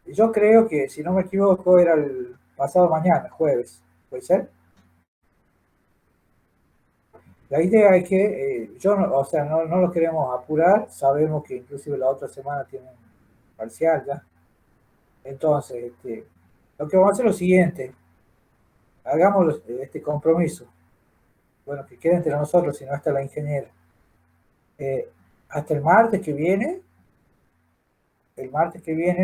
Y yo creo que, si no me equivoco, era el pasado mañana, jueves. ¿Puede ser? La idea es que no lo queremos apurar. Sabemos que inclusive la otra semana tiene un parcial ya. Entonces, lo que vamos a hacer es lo siguiente. Hagamos este compromiso. Bueno, que quede entre nosotros, si no está la ingeniera. Hasta el martes que viene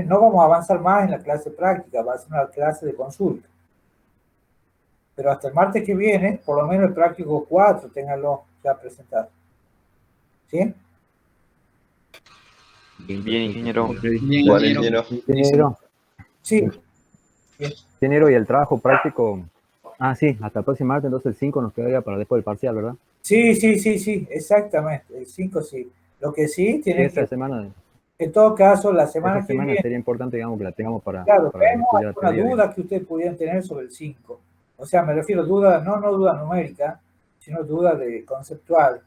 no vamos a avanzar más en la clase práctica, va a ser una clase de consulta. Pero hasta el martes que viene, por lo menos el práctico 4, ténganlo ya presentado. ¿Sí? Bien, ingeniero. Igual, ingeniero. Ingeniero. Sí. Bien. Ingeniero, y el trabajo práctico. Ah, sí, hasta el próximo martes, entonces el 5 nos quedaría para después del parcial, ¿verdad? Sí, exactamente. El 5 sí. Lo que sí tiene esta semana. En todo caso, la semana que viene sería importante, digamos, que la tengamos para. Claro, para vemos alguna duda que ustedes pudieran tener sobre el 5. O sea, me refiero a duda, no duda numérica, sino duda de conceptual,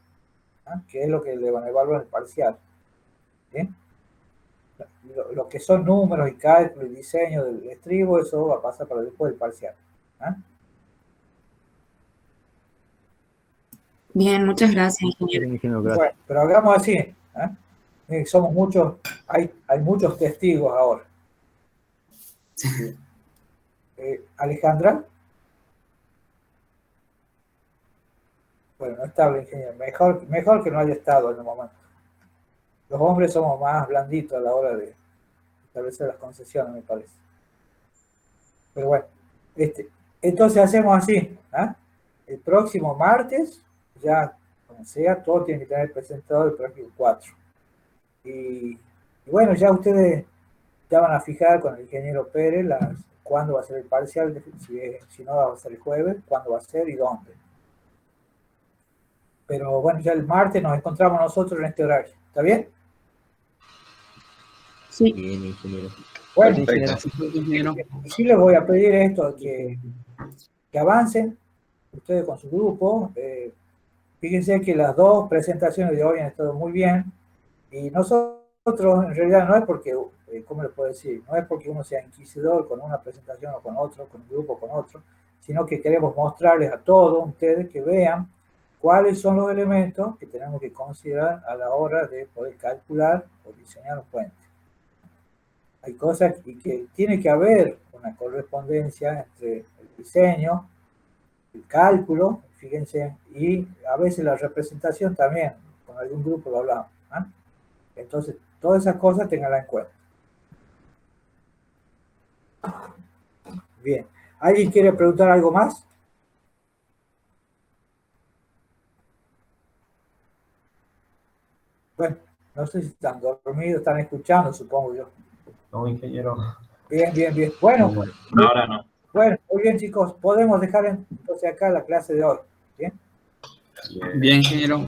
¿no? Que es lo que le van a evaluar en el parcial. ¿Bien? Lo que son números y cálculo y diseño del estribo, eso va a pasar para después del parcial. ¿eh? Bien, muchas gracias, ingeniero. Bien, ingeniero, gracias. Bueno, pero hagamos así. Somos muchos, hay muchos testigos ahora. Alejandra. Bueno, no está el ingeniero. Mejor que no haya estado en el momento. Los hombres somos más blanditos a la hora de establecer las concesiones, me parece. Pero bueno, entonces hacemos así. ¿Eh? El próximo martes, ya como sea, todos tienen que tener presentado el práctico 4. Y bueno, ya ustedes ya van a fijar con el ingeniero Pérez cuándo va a ser el parcial, si no va a ser el jueves, cuándo va a ser y dónde. Pero bueno, ya el martes nos encontramos nosotros en este horario. ¿Está bien? Sí. Bien, ingeniero. Bueno, Ingeniero. sí les voy a pedir esto, que avancen ustedes con su grupo. Fíjense que las dos presentaciones de hoy han estado muy bien. Y nosotros, en realidad, no es porque, ¿cómo le puedo decir? No es porque uno sea inquisidor con una presentación o con otro, con un grupo o con otro, sino que queremos mostrarles a todos ustedes que vean cuáles son los elementos que tenemos que considerar a la hora de poder calcular o diseñar un puente. Hay cosas que tiene que haber una correspondencia entre el diseño, el cálculo, fíjense, y a veces la representación también, con algún grupo lo hablamos. ¿Eh? Entonces, todas esas cosas tenganlas en cuenta. Bien. ¿Alguien quiere preguntar algo más? Bueno, no sé si están dormidos, están escuchando, supongo yo. No, ingeniero. Bien. Bueno, ahora no. Bueno, muy bien, chicos. Podemos dejar entonces acá la clase de hoy. ¿Bien? Bien, ingeniero.